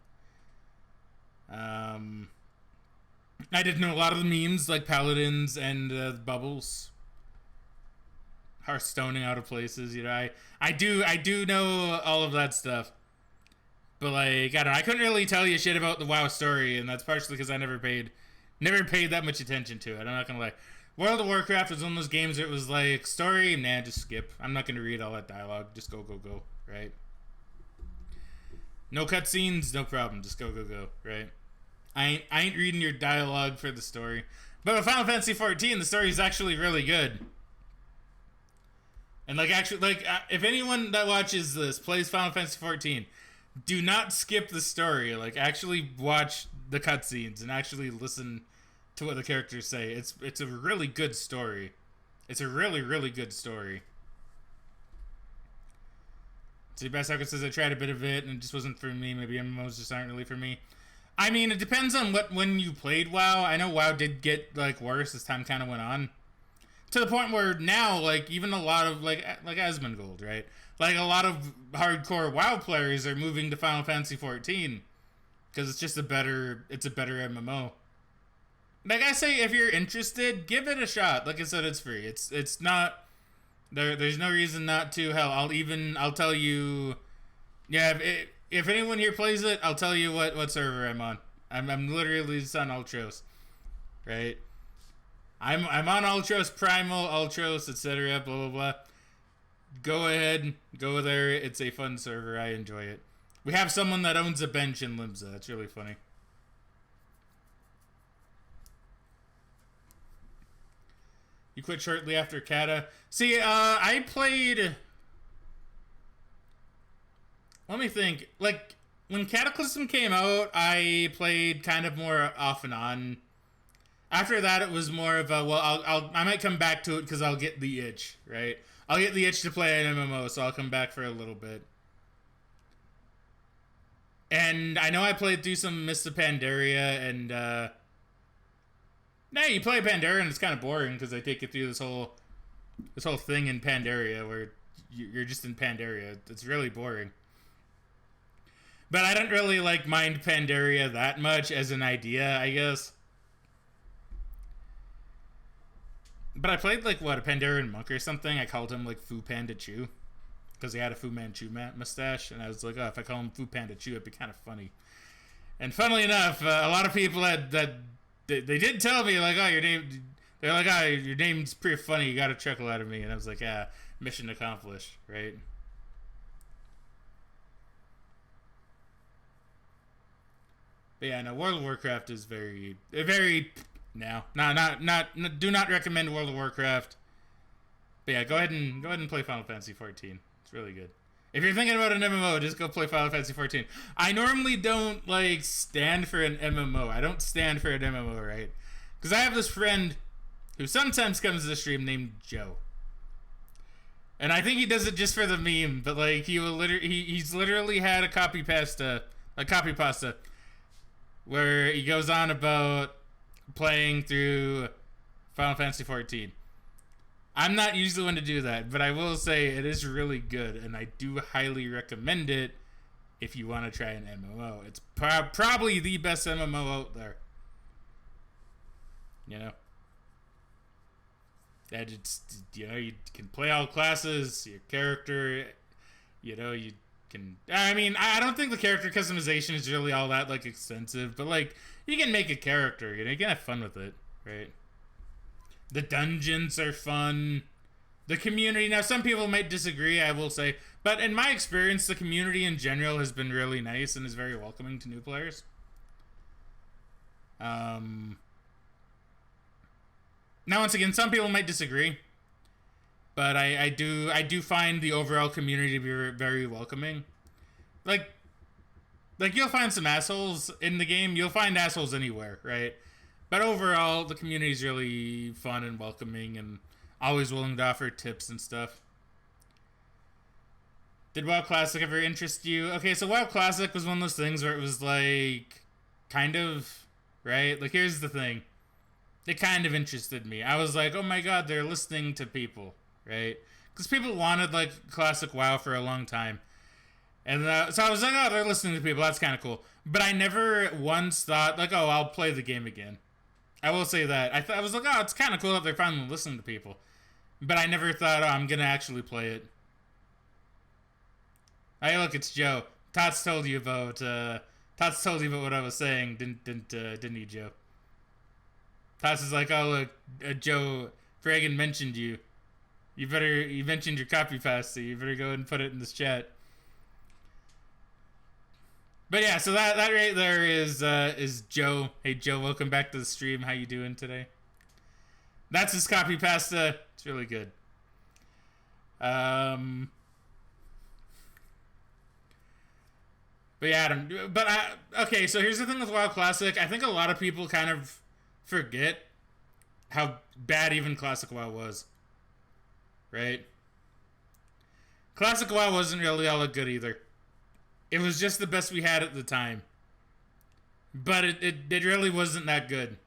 I did know a lot of the memes, like Paladins and Bubbles. Hearthstoning out of places, you know. I do know all of that stuff. But, like, I don't know, I couldn't really tell you shit about the WoW story, and that's partially because I never paid that much attention to it. I'm not gonna lie. World of Warcraft was one of those games where it was like, story, nah, just skip. I'm not gonna read all that dialogue. Just go, right? No cutscenes, no problem. Just go, right? I ain't reading your dialogue for the story. But with Final Fantasy XIV, the story is actually really good. And, like, actually, like, if anyone that watches this plays Final Fantasy XIV, do not skip the story. Like, actually watch the cutscenes and actually listen to what the characters say. It's a really good story. It's a really, really good story. See, Best Sucker says I tried a bit of it and it just wasn't for me. Maybe MMOs just aren't really for me. I mean, it depends on when you played WoW. I know WoW did get, like, worse as time kind of went on. To the point where now, like, even a lot of, like Asmongold, right? Like, a lot of hardcore WoW players are moving to Final Fantasy XIV. Because it's just a better MMO. Like I say, if you're interested, give it a shot. Like I said, it's free. It's not... There's no reason not to. Hell, I'll tell you... Yeah, if anyone here plays it, I'll tell you what server I'm on. I'm literally just on Ultros. Right? I'm on Ultros Primal, Ultros, etc. Blah, blah, blah. Go ahead. Go there. It's a fun server. I enjoy it. We have someone that owns a bench in Limsa. It's really funny. You quit shortly after Kata. See, I played... Let me think. Like, when Cataclysm came out, I played kind of more off and on. After that, it was more of a, well, I might come back to it because I'll get the itch, right? I'll get the itch to play an MMO, so I'll come back for a little bit. And I know I played through some Mists of Pandaria, and, nah, you play Pandaria and it's kind of boring because they take you through this whole thing in Pandaria where you're just in Pandaria. It's really boring. But I don't really, like, mind Pandaria that much as an idea, I guess. But I played, like, what, a Pandarian monk or something? I called him, like, Fu Panda Chew. Because he had a Fu Manchu mustache. And I was like, oh, if I call him Fu Panda Chew, it'd be kind of funny. And funnily enough, a lot of people they did tell me, like, oh, your name... They're like, oh, your name's pretty funny. You got a chuckle out of me. And I was like, yeah, mission accomplished, right? But yeah, no, World of Warcraft is very... No, do not recommend World of Warcraft. But yeah, go ahead and play Final Fantasy XIV. It's really good. If you're thinking about an MMO, just go play Final Fantasy XIV. I normally don't, like, stand for an MMO. I don't stand for an MMO, right? Because I have this friend who sometimes comes to the stream named Joe. And I think he does it just for the meme, but, like, he's literally had a copy pasta where he goes on about playing through Final Fantasy XIV. I'm not usually one to do that, but I will say it is really good, and I do highly recommend it if you want to try an MMO. It's probably the best MMO out there. You know? that it's, you know, you can play all classes, your character, you know, you can, I mean, I don't think the character customization is really all that, like, extensive, but, like, you can make a character, you know, you can have fun with it, right? The dungeons are fun. The community, now some people might disagree, I will say, but in my experience, the community in general has been really nice and is very welcoming to new players. Now, once again, some people might disagree, but I do find the overall community to be very welcoming. Like you'll find some assholes in the game. You'll find assholes anywhere, right? But overall, the community is really fun and welcoming and always willing to offer tips and stuff. Did WoW Classic ever interest you? Okay, so WoW Classic was one of those things where it was like, kind of, right? Like, here's the thing. It kind of interested me. I was like, oh my god, they're listening to people, right? Because people wanted, like, Classic WoW for a long time. And so I was like, oh, they're listening to people. That's kind of cool. But I never once thought, like, oh, I'll play the game again. I will say that. I was like, oh, it's kind of cool that they're finally listening to people. But I never thought, oh, I'm going to actually play it. Hey, look, it's Joe. Tots told you about what I was saying, didn't he, Joe? Tots is like, oh, look, Joe, Fraggin mentioned you. You mentioned your copy paste, so you better go and put it in this chat. But yeah, so that right there is Joe. Hey, Joe, welcome back to the stream. How you doing today? That's his copy pasta. It's really good. But yeah, okay, so here's the thing with WoW Classic. I think a lot of people kind of forget how bad even Classic WoW was. Right? Classic WoW wasn't really all that good either. It was just the best we had at the time. But it really wasn't that good.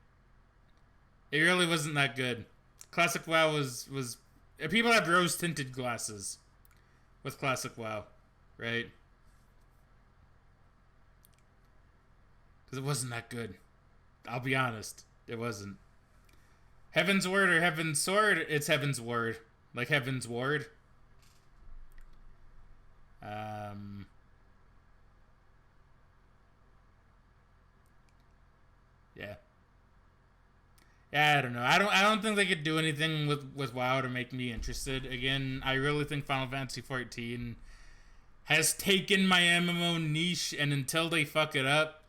It really wasn't that good. Classic WoW was people have rose tinted glasses with Classic WoW, right? Because it wasn't that good. I'll be honest, it wasn't. Heaven's Word or Heaven's Sword? It's Heaven's Word, like Heaven's Ward. Yeah. Yeah, I don't know. I don't think they could do anything with WoW to make me interested. Again, I really think Final Fantasy XIV has taken my MMO niche, and until they fuck it up,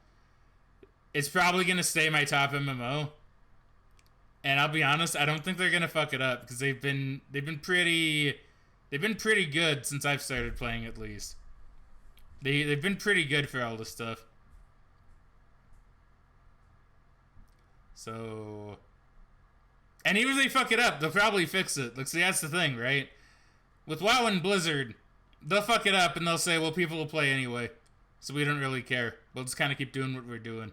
it's probably gonna stay my top MMO. And I'll be honest, I don't think they're gonna fuck it up because they've been pretty good since I've started playing, at least. They've been pretty good for all this stuff. So, and even if they fuck it up, they'll probably fix it. Like, see, that's the thing, right? With WoW and Blizzard, they'll fuck it up and they'll say, well, people will play anyway, so we don't really care. We'll just kind of keep doing what we're doing.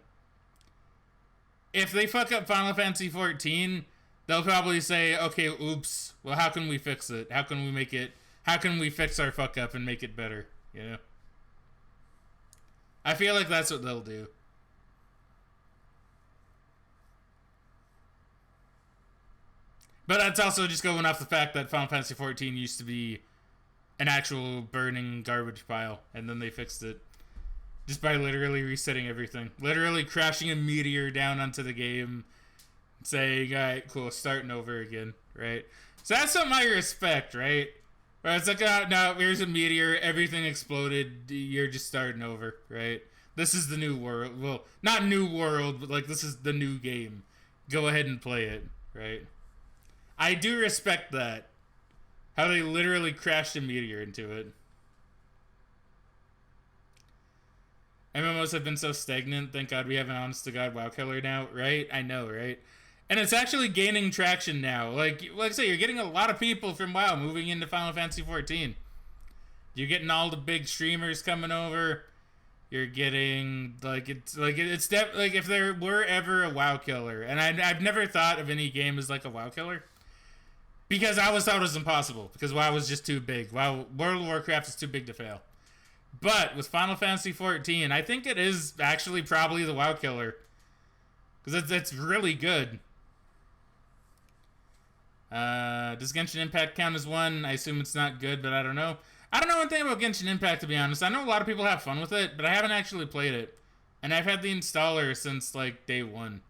If they fuck up Final Fantasy XIV, they'll probably say, okay, oops, well, how can we fix it? How can we fix our fuck up and make it better, you know? I feel like that's what they'll do. But that's also just going off the fact that Final Fantasy XIV used to be an actual burning garbage pile, and then they fixed it. Just by literally resetting everything. Literally crashing a meteor down onto the game, saying, alright, cool, starting over again, right? So that's something I respect, right? Where it's like, oh, no, here's a meteor, everything exploded, you're just starting over, right? This is the new world. Well, not new world, but like, this is the new game. Go ahead and play it, right? I do respect that. How they literally crashed a meteor into it. MMOs have been so stagnant. Thank God we have an honest-to-God WoW killer now, right? I know, right? And it's actually gaining traction now. Like I say, you're getting a lot of people from WoW moving into Final Fantasy XIV. You're getting all the big streamers coming over. You're getting, like, it's like if there were ever a WoW killer, and I've never thought of any game as, like, a WoW killer. Because I always thought it was impossible. Because WoW was just too big. WoW, World of Warcraft is too big to fail. But with Final Fantasy XIV, I think it is actually probably the WoW killer. Because it's really good. Does Genshin Impact count as one? I assume it's not good, but I don't know. I don't know one thing about Genshin Impact, to be honest. I know a lot of people have fun with it, but I haven't actually played it. And I've had the installer since, like, day one.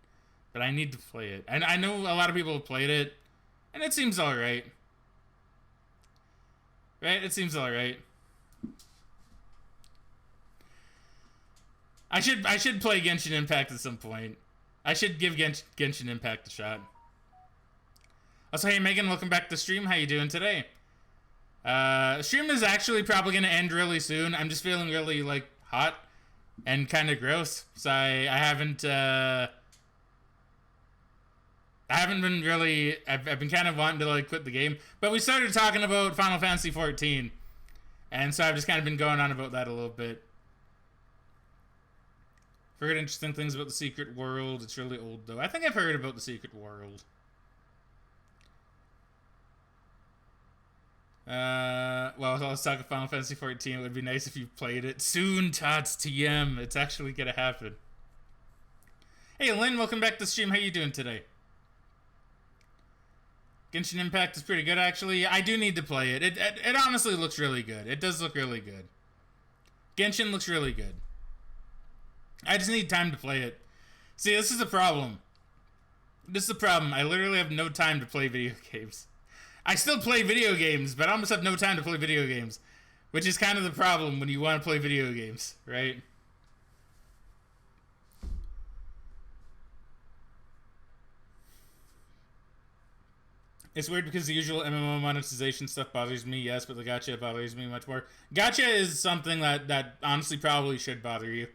But I need to play it. And I know a lot of people have played it, and it seems alright. Right? It seems alright. I should play Genshin Impact at some point. I should give Genshin Impact a shot. Also, hey Megan, welcome back to the stream. How you doing today? Stream is actually probably gonna end really soon. I'm just feeling really like hot and kind of gross, so I haven't been really. I've been kind of wanting to like quit the game, but we started talking about Final Fantasy 14, and so I've just kind of been going on about that a little bit. Heard interesting things about the Secret World. It's really old though. I think I've heard about the Secret World. Well, let's talk about Final Fantasy 14. It would be nice if you played it soon, Tots TM. It's actually gonna happen. Hey, Lynn, welcome back to the stream. How you doing today? Genshin Impact is pretty good, actually. I do need to play it. It honestly looks really good. It does look really good. Genshin looks really good. I just need time to play it. See, this is the problem. This is the problem. I literally have no time to play video games. I still play video games, but I almost have no time to play video games. Which is kind of the problem when you want to play video games, right? It's weird because the usual MMO monetization stuff bothers me, yes, but the gacha bothers me much more. Gacha is something that honestly probably should bother you.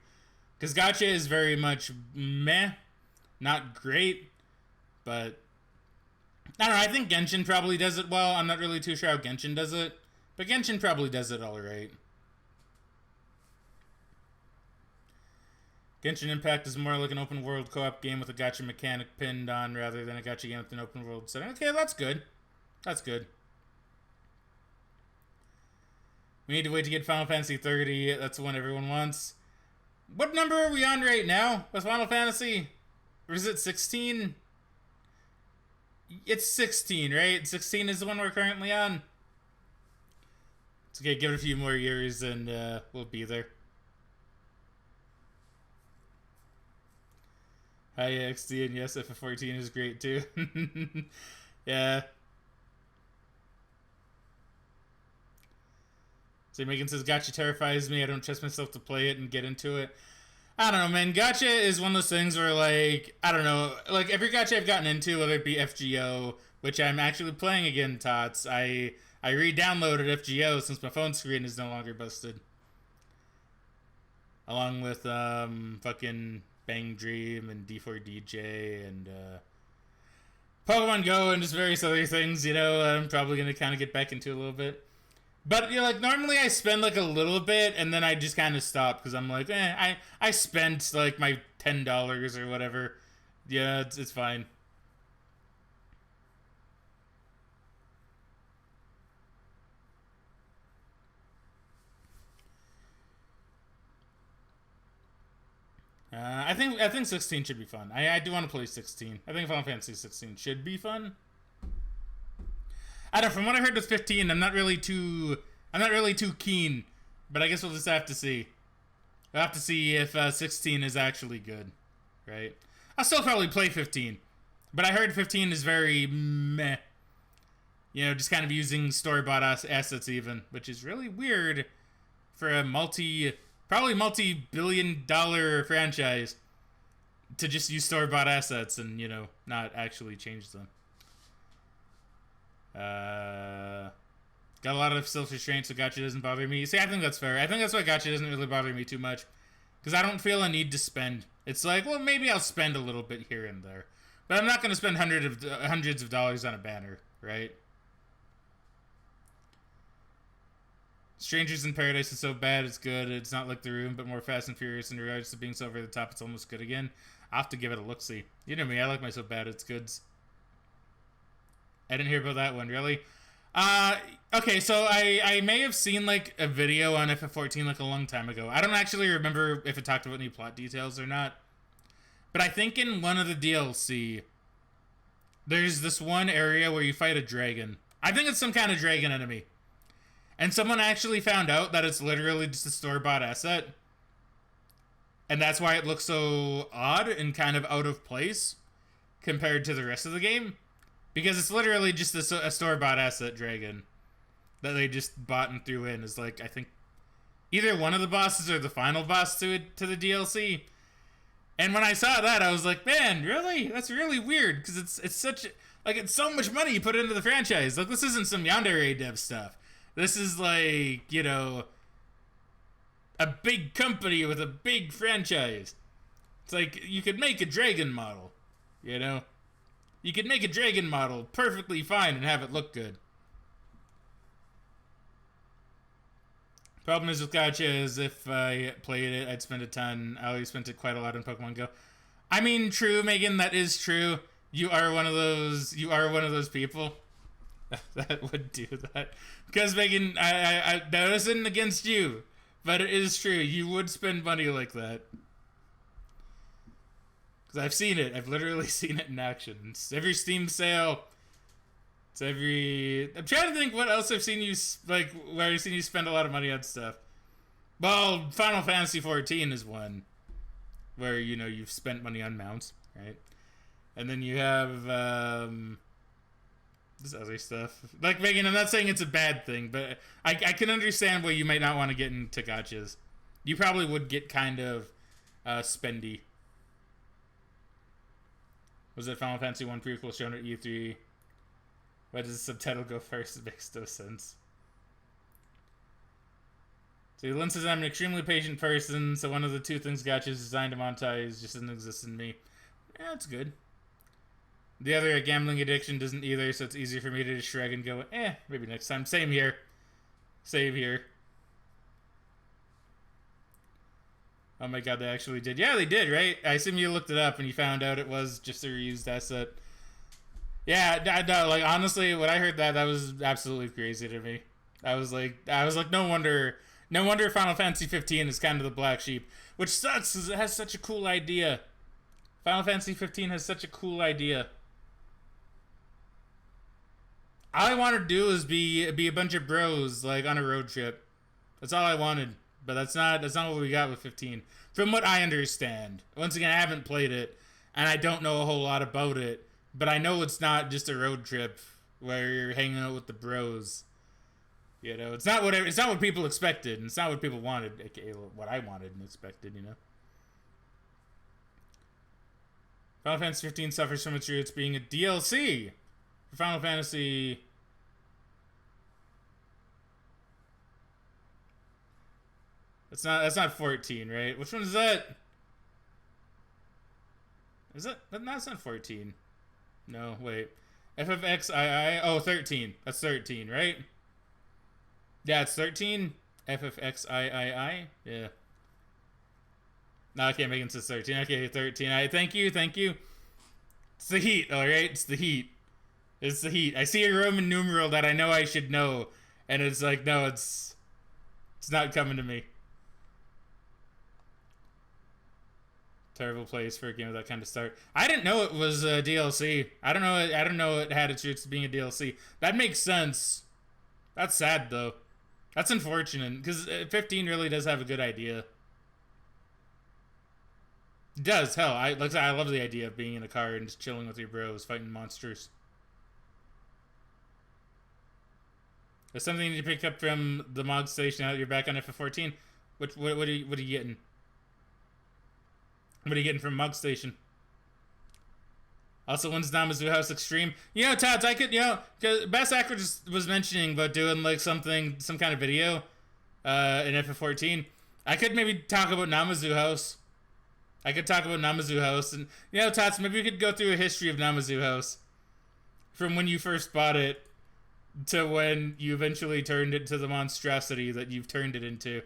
Because gacha is very much meh, not great, but I don't know, I think Genshin probably does it well. I'm not really too sure how Genshin does it, but Genshin probably does it alright. Genshin Impact is more like an open world co-op game with a gacha mechanic pinned on rather than a gacha game with an open world setting. Okay, that's good. That's good. We need to wait to get Final Fantasy 30. That's the one everyone wants. What number are we on right now with Final Fantasy? Or is it 16? It's 16, right? 16 is the one we're currently on. It's okay, give it a few more years and we'll be there. Hi, XD, and yes, FF14 is great too. Yeah. So Megan says, Gacha terrifies me. I don't trust myself to play it and get into it. I don't know, man. Gacha is one of those things where, like, I don't know. Like, every gacha I've gotten into, whether it be FGO, which I'm actually playing again, Tots, I re-downloaded FGO since my phone screen is no longer busted. Along with, fucking Bang Dream and D4DJ and, Pokemon Go and just various other things, you know, I'm probably going to kind of get back into a little bit. But, you know, like, normally I spend, like, a little bit, and then I just kind of stop, because I'm like, I spent, like, my $10 or whatever. Yeah, it's fine. I think 16 should be fun. I do want to play 16. I think Final Fantasy 16 should be fun. I don't know, from what I heard with 15, I'm not really too keen, but I guess we'll just have to see. We'll have to see if 16 is actually good, right? I'll still probably play 15, but I heard 15 is very meh. You know, just kind of using store-bought assets even, which is really weird for a probably multi-billion-dollar franchise to just use store-bought assets and, you know, not actually change them. Got a lot of self-restraint, so gacha doesn't bother me. See, I think that's fair. I think that's why gacha doesn't really bother me too much. Because I don't feel a need to spend. It's like, well, maybe I'll spend a little bit here and there. But I'm not going to spend hundreds of dollars on a banner, right? Strangers in Paradise is so bad, it's good. It's not like The Room, but more Fast and Furious in regards to being so over the top, it's almost good again. I'll have to give it a look-see. You know me, I like my so bad, it's goods. I didn't hear about that one, really? Okay, so I may have seen, like, a video on FF14, like, a long time ago. I don't actually remember if it talked about any plot details or not. But I think in one of the DLC, there's this one area where you fight a dragon. I think it's some kind of dragon enemy. And someone actually found out that it's literally just a store-bought asset. And that's why it looks so odd and kind of out of place compared to the rest of the game. Because it's literally just a store-bought asset dragon that they just bought and threw in as, like, I think either one of the bosses or the final boss to the DLC. And when I saw that, I was like, man, really? That's really weird, because it's such, like, it's so much money you put into the franchise. Like, this isn't some Yandere dev stuff. This is like, you know, a big company with a big franchise. It's like, you could make a dragon model, you know? You could make a dragon model perfectly fine and have it look good. Problem is with gacha is if I played it, I'd spend a ton. I always spent it quite a lot on Pokemon Go. I mean, true, Megan, that is true. You are one of those people that would do that. Because, Megan, I that isn't against you, but it is true. You would spend money like that. Because I've seen it. I've literally seen it in action. It's every Steam sale. It's every... I'm trying to think what else I've seen you, like, where I've seen you spend a lot of money on stuff. Well, Final Fantasy 14 is one where, you know, you've spent money on mounts, right? And then you have, this other stuff. Like, Megan, I'm not saying it's a bad thing, but I can understand why you might not want to get into gachas. You probably would get kind of spendy. Was it Final Fantasy 1 prequel shown at E3? Why does the subtitle go first? It makes no sense. So Lynn says, I'm an extremely patient person, so one of the two things gacha is designed to monetize just doesn't exist in me. Yeah, that's good. The other, a gambling addiction, doesn't either, so it's easier for me to just shrug and go, maybe next time. Same here. Same here. Oh my god, they actually did. Yeah, they did, right? I assume you looked it up and you found out it was just a reused asset. Yeah, no, like, honestly, when I heard that was absolutely crazy to me. I was like, no wonder Final Fantasy 15 is kind of the black sheep. Which sucks, because it has such a cool idea. Final Fantasy 15 has such a cool idea. All I wanted to do is be a bunch of bros, like, on a road trip. That's all I wanted. But that's not what we got with 15. From what I understand. Once again, I haven't played it, and I don't know a whole lot about it. But I know it's not just a road trip where you're hanging out with the bros. You know, it's not what people expected, and it's not what people wanted, aka what I wanted and expected, you know. Final Fantasy 15 suffers from its roots being a DLC for Final Fantasy. That's not 14, right? Which one is that? Is it? No, it's not 14. No, wait. FFXII. Oh, 13. That's 13, right? Yeah, it's 13. FFXII. Yeah. No, I can't make it since 13. Okay, 13. Thank you. It's the heat, alright? It's the heat. It's the heat. I see a Roman numeral that I know I should know, and it's like, no, it's not coming to me. Terrible place for a game with that kind of start. I didn't know it was a DLC. I don't know it had its roots being a DLC. That makes sense. That's sad though. That's unfortunate because 15 really does have a good idea. It does. Hell, I love the idea of being in a car and just chilling with your bros fighting monsters. There's something you need to pick up from the Mog Station now that you're back on FF14. What are you getting? What are you getting from Mug Station? Also, when's Namazu House Extreme? You know, Tots, I could, you know, because Bass Acker just was mentioning about doing, like, some kind of video in FF14. I could maybe talk about Namazu House. And, you know, Tots, maybe we could go through a history of Namazu House. From when you first bought it to when you eventually turned it to the monstrosity that you've turned it into.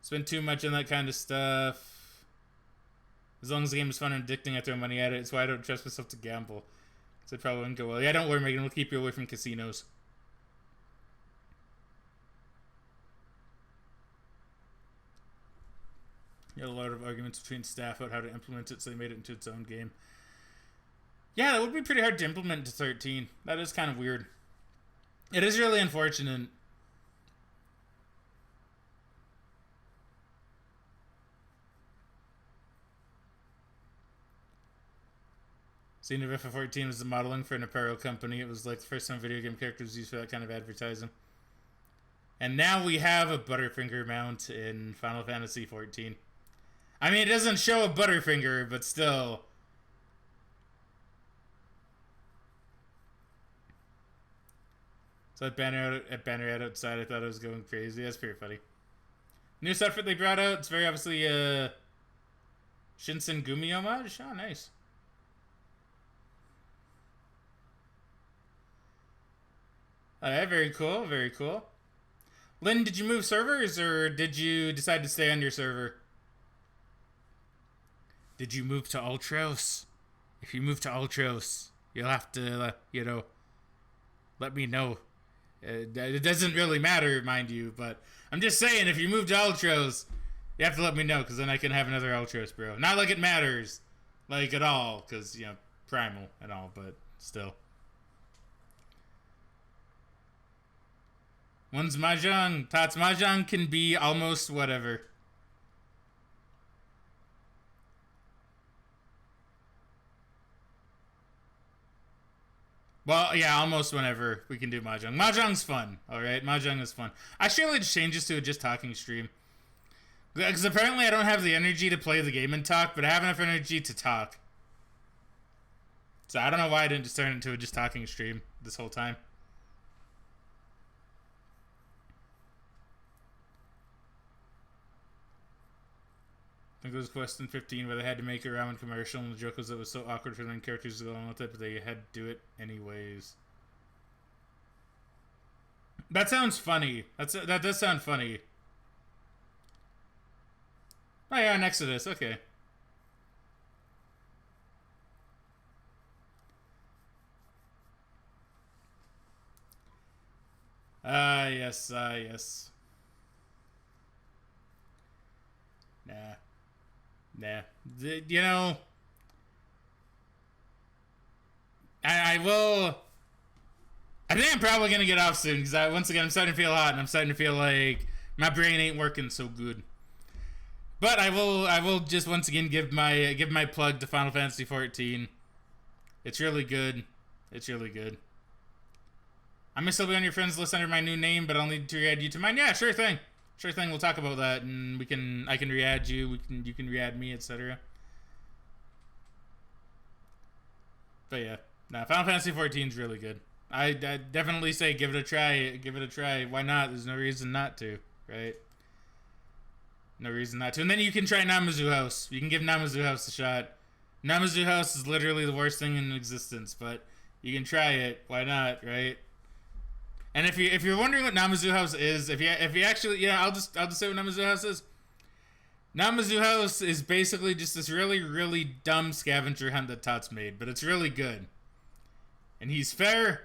Spend too much on that kind of stuff. As long as the game is fun and addicting, I throw money at it. It's why I don't trust myself to gamble. So it probably wouldn't go well. Yeah, don't worry, Megan. We'll keep you away from casinos. You had a lot of arguments between staff about how to implement it, so they made it into its own game. Yeah, that would be pretty hard to implement to 13. That is kind of weird. It is really unfortunate. Seeing if FF14 was the modeling for an apparel company, it was like the first time video game characters used for that kind of advertising. And now we have a Butterfinger mount in Final Fantasy XIV. I mean, it doesn't show a Butterfinger, but still. So at banner ad outside, I thought I was going crazy. That's pretty funny. New stuff that they brought out. It's very obviously Shinsen Gumi homage. Oh, nice. Alright, very cool, very cool. Lynn, did you move servers, or did you decide to stay on your server? Did you move to Ultros? If you move to Ultros, you'll have to, you know, let me know. It doesn't really matter, mind you, but I'm just saying, if you move to Ultros, you have to let me know, because then I can have another Ultros, bro. Not like it matters, like, at all, because, you know, primal and all, but still. One's Mahjong. Tots Mahjong can be almost whatever. Well, yeah, almost whenever we can do Mahjong. Mahjong's fun, alright? Mahjong is fun. I should really just change this to a just talking stream. Because apparently I don't have the energy to play the game and talk, but I have enough energy to talk. So I don't know why I didn't just turn it into a just talking stream this whole time. I think it was Question 15 where they had to make a ramen commercial and the joke was it was so awkward for the main characters to go along with it, but they had to do it anyways. That sounds funny. That does sound funny. Oh yeah, on Exodus, okay. Yes, yes. Nah. You know, I will. I think I'm probably gonna get off soon because once again I'm starting to feel hot and I'm starting to feel like my brain ain't working so good. But I will just once again give my plug to Final Fantasy XIV. It's really good. It's really good. I may still be on your friends list under my new name, but I'll need to add you to mine. Yeah, sure thing. Sure thing, we'll talk about that, and I can re-add you, you can re-add me, etc. But yeah, nah, Final Fantasy XIV is really good. I definitely say give it a try, why not? There's no reason not to, right? No reason not to. And then you can try Namazu House. You can give Namazu House a shot. Namazu House is literally the worst thing in existence, but you can try it, why not, right? And if you're wondering what Namazu House is, if you actually, yeah, I'll just say what Namazu House is. Namazu House is basically just this really, really dumb scavenger hunt that Tots made, but it's really good. And he's fair.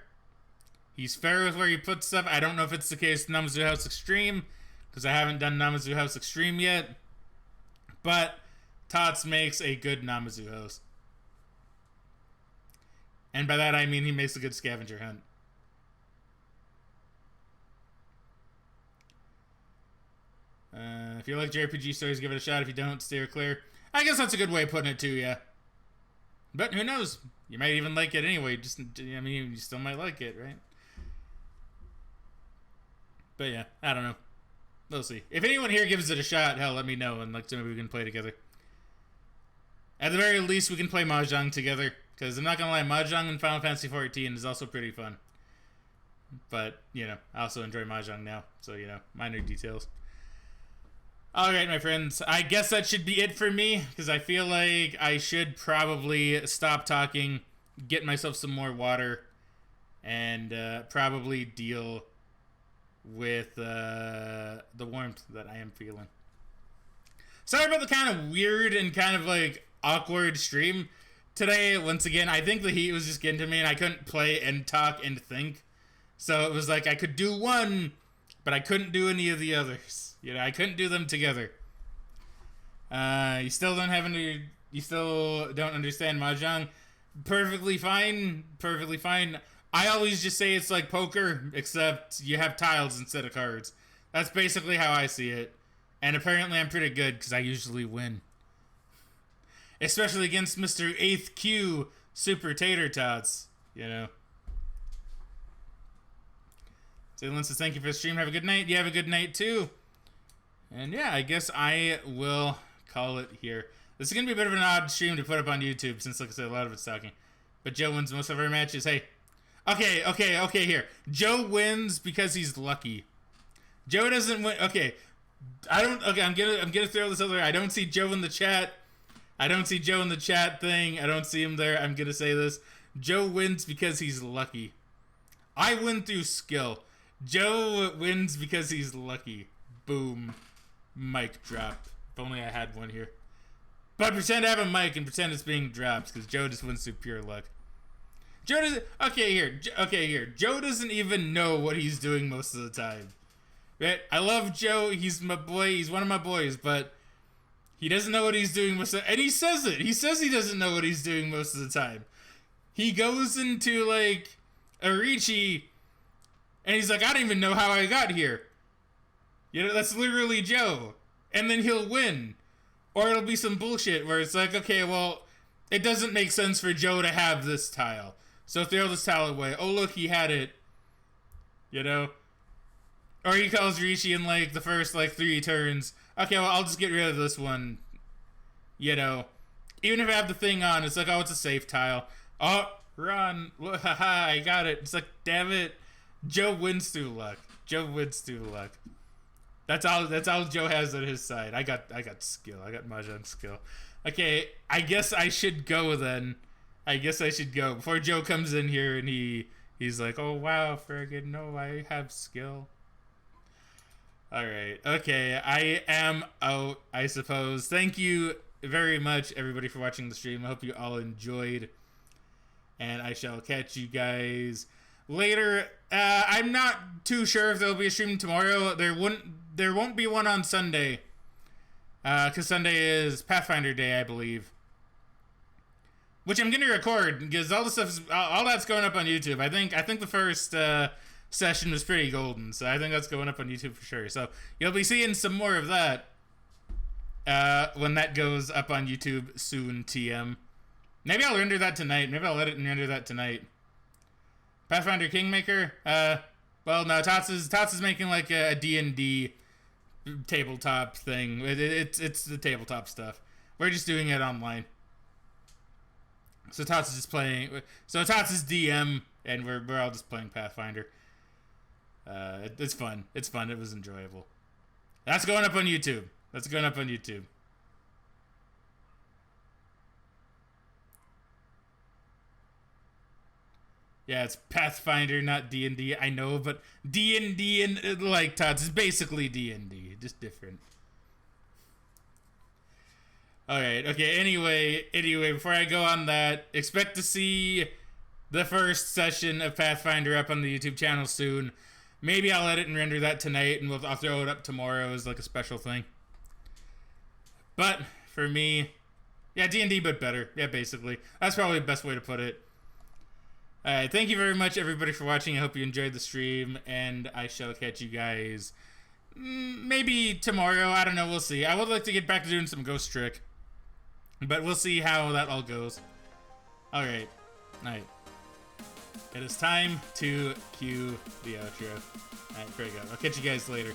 He's fair with where he puts stuff. I don't know if it's the case with Namazu House Extreme, because I haven't done Namazu House Extreme yet. But Tots makes a good Namazu House. And by that I mean he makes a good scavenger hunt. If you like JRPG stories, give it a shot. If you don't, steer clear. I guess that's a good way of putting it too, yeah. But who knows? You might even like it anyway. Just, I mean, you still might like it, right? But yeah, I don't know. We'll see. If anyone here gives it a shot, hell, let me know, and like maybe we can play together. At the very least, we can play Mahjong together. Because I'm not gonna lie, Mahjong in Final Fantasy XIV is also pretty fun. But, you know, I also enjoy Mahjong now. So, you know, minor details. Alright, my friends, I guess that should be it for me, because I feel like I should probably stop talking, get myself some more water, and probably deal with the warmth that I am feeling. Sorry about the kind of weird and kind of like awkward stream today. Once again, I think the heat was just getting to me, and I couldn't play and talk and think. So it was like I could do one, but I couldn't do any of the others. You know, I couldn't do them together. You still don't have any. You still don't understand mahjong. Perfectly fine. Perfectly fine. I always just say it's like poker, except you have tiles instead of cards. That's basically how I see it. And apparently I'm pretty good because I usually win. Especially against Mr. 8th Q Super Tater Tots, you know. Zaylen says, thank you for the stream. Have a good night. You have a good night too. And yeah, I guess I will call it here. This is going to be a bit of an odd stream to put up on YouTube since, like I said, a lot of it's talking. But Joe wins most of our matches. Hey. Okay, here. Joe wins because he's lucky. Joe doesn't win. Okay. I'm gonna throw this out there. I don't see Joe in the chat. I don't see Joe in the chat thing. I don't see him there. I'm gonna say this. Joe wins because he's lucky. I win through skill. Joe wins because he's lucky. Boom. Mic drop. If only I had one here. But pretend I have a mic and pretend it's being dropped because Joe just wins through pure luck. Joe doesn't. Okay, here. Joe doesn't even know what he's doing most of the time. Right? I love Joe. He's my boy. He's one of my boys, but he doesn't know what he's doing most of the time. And he says it. He says he doesn't know what he's doing most of the time. He goes into, like, Arichi, and he's like, I don't even know how I got here. You know, that's literally Joe. And then he'll win. Or it'll be some bullshit where it's like, okay, well, it doesn't make sense for Joe to have this tile. So throw this tile away. Oh, look, he had it. You know? Or he calls Rishi in, like, the first, like, 3 turns. Okay, well, I'll just get rid of this one. You know? Even if I have the thing on, it's like, oh, it's a safe tile. Oh, run. Haha, I got it. It's like, damn it. Joe wins through luck. Joe wins through luck. That's all Joe has on his side. I got skill. I got mahjong skill. Okay, I guess I should go then. I guess I should go. Before Joe comes in here and he's like, oh wow, Fraggin, no, I have skill. Alright, okay, I am out, I suppose. Thank you very much, everybody, for watching the stream. I hope you all enjoyed. And I shall catch you guys later. I'm not too sure if there'll be a stream tomorrow. There won't be one on Sunday. Because Sunday is Pathfinder Day, I believe. Which I'm gonna record because all that's going up on YouTube. I think the first session was pretty golden, so I think that's going up on YouTube for sure. So you'll be seeing some more of that when that goes up on YouTube soon. TM. Maybe I'll render that tonight. Maybe I'll edit and render that tonight. Pathfinder Kingmaker. Well, no, Tots is making like a D&D tabletop thing. It's the tabletop stuff. We're just doing it online. So Tots is just playing. So Tots is DM, and we're all just playing Pathfinder. It's fun. It's fun. It was enjoyable. That's going up on YouTube. That's going up on YouTube. Yeah, it's Pathfinder, not D&D. I know, but D&D and like Tots is basically D&D, just different. Alright, okay, anyway, before I go on that, expect to see the first session of Pathfinder up on the YouTube channel soon. Maybe I'll edit and render that tonight, and I'll throw it up tomorrow as like a special thing. But, for me, yeah, D&D but better. Yeah, basically. That's probably the best way to put it. Alright, thank you very much, everybody, for watching. I hope you enjoyed the stream, and I shall catch you guys maybe tomorrow. I don't know. We'll see. I would like to get back to doing some Ghost Trick, but we'll see how that all goes. Alright. Night. It is time to cue the outro. Alright, there we go. I'll catch you guys later.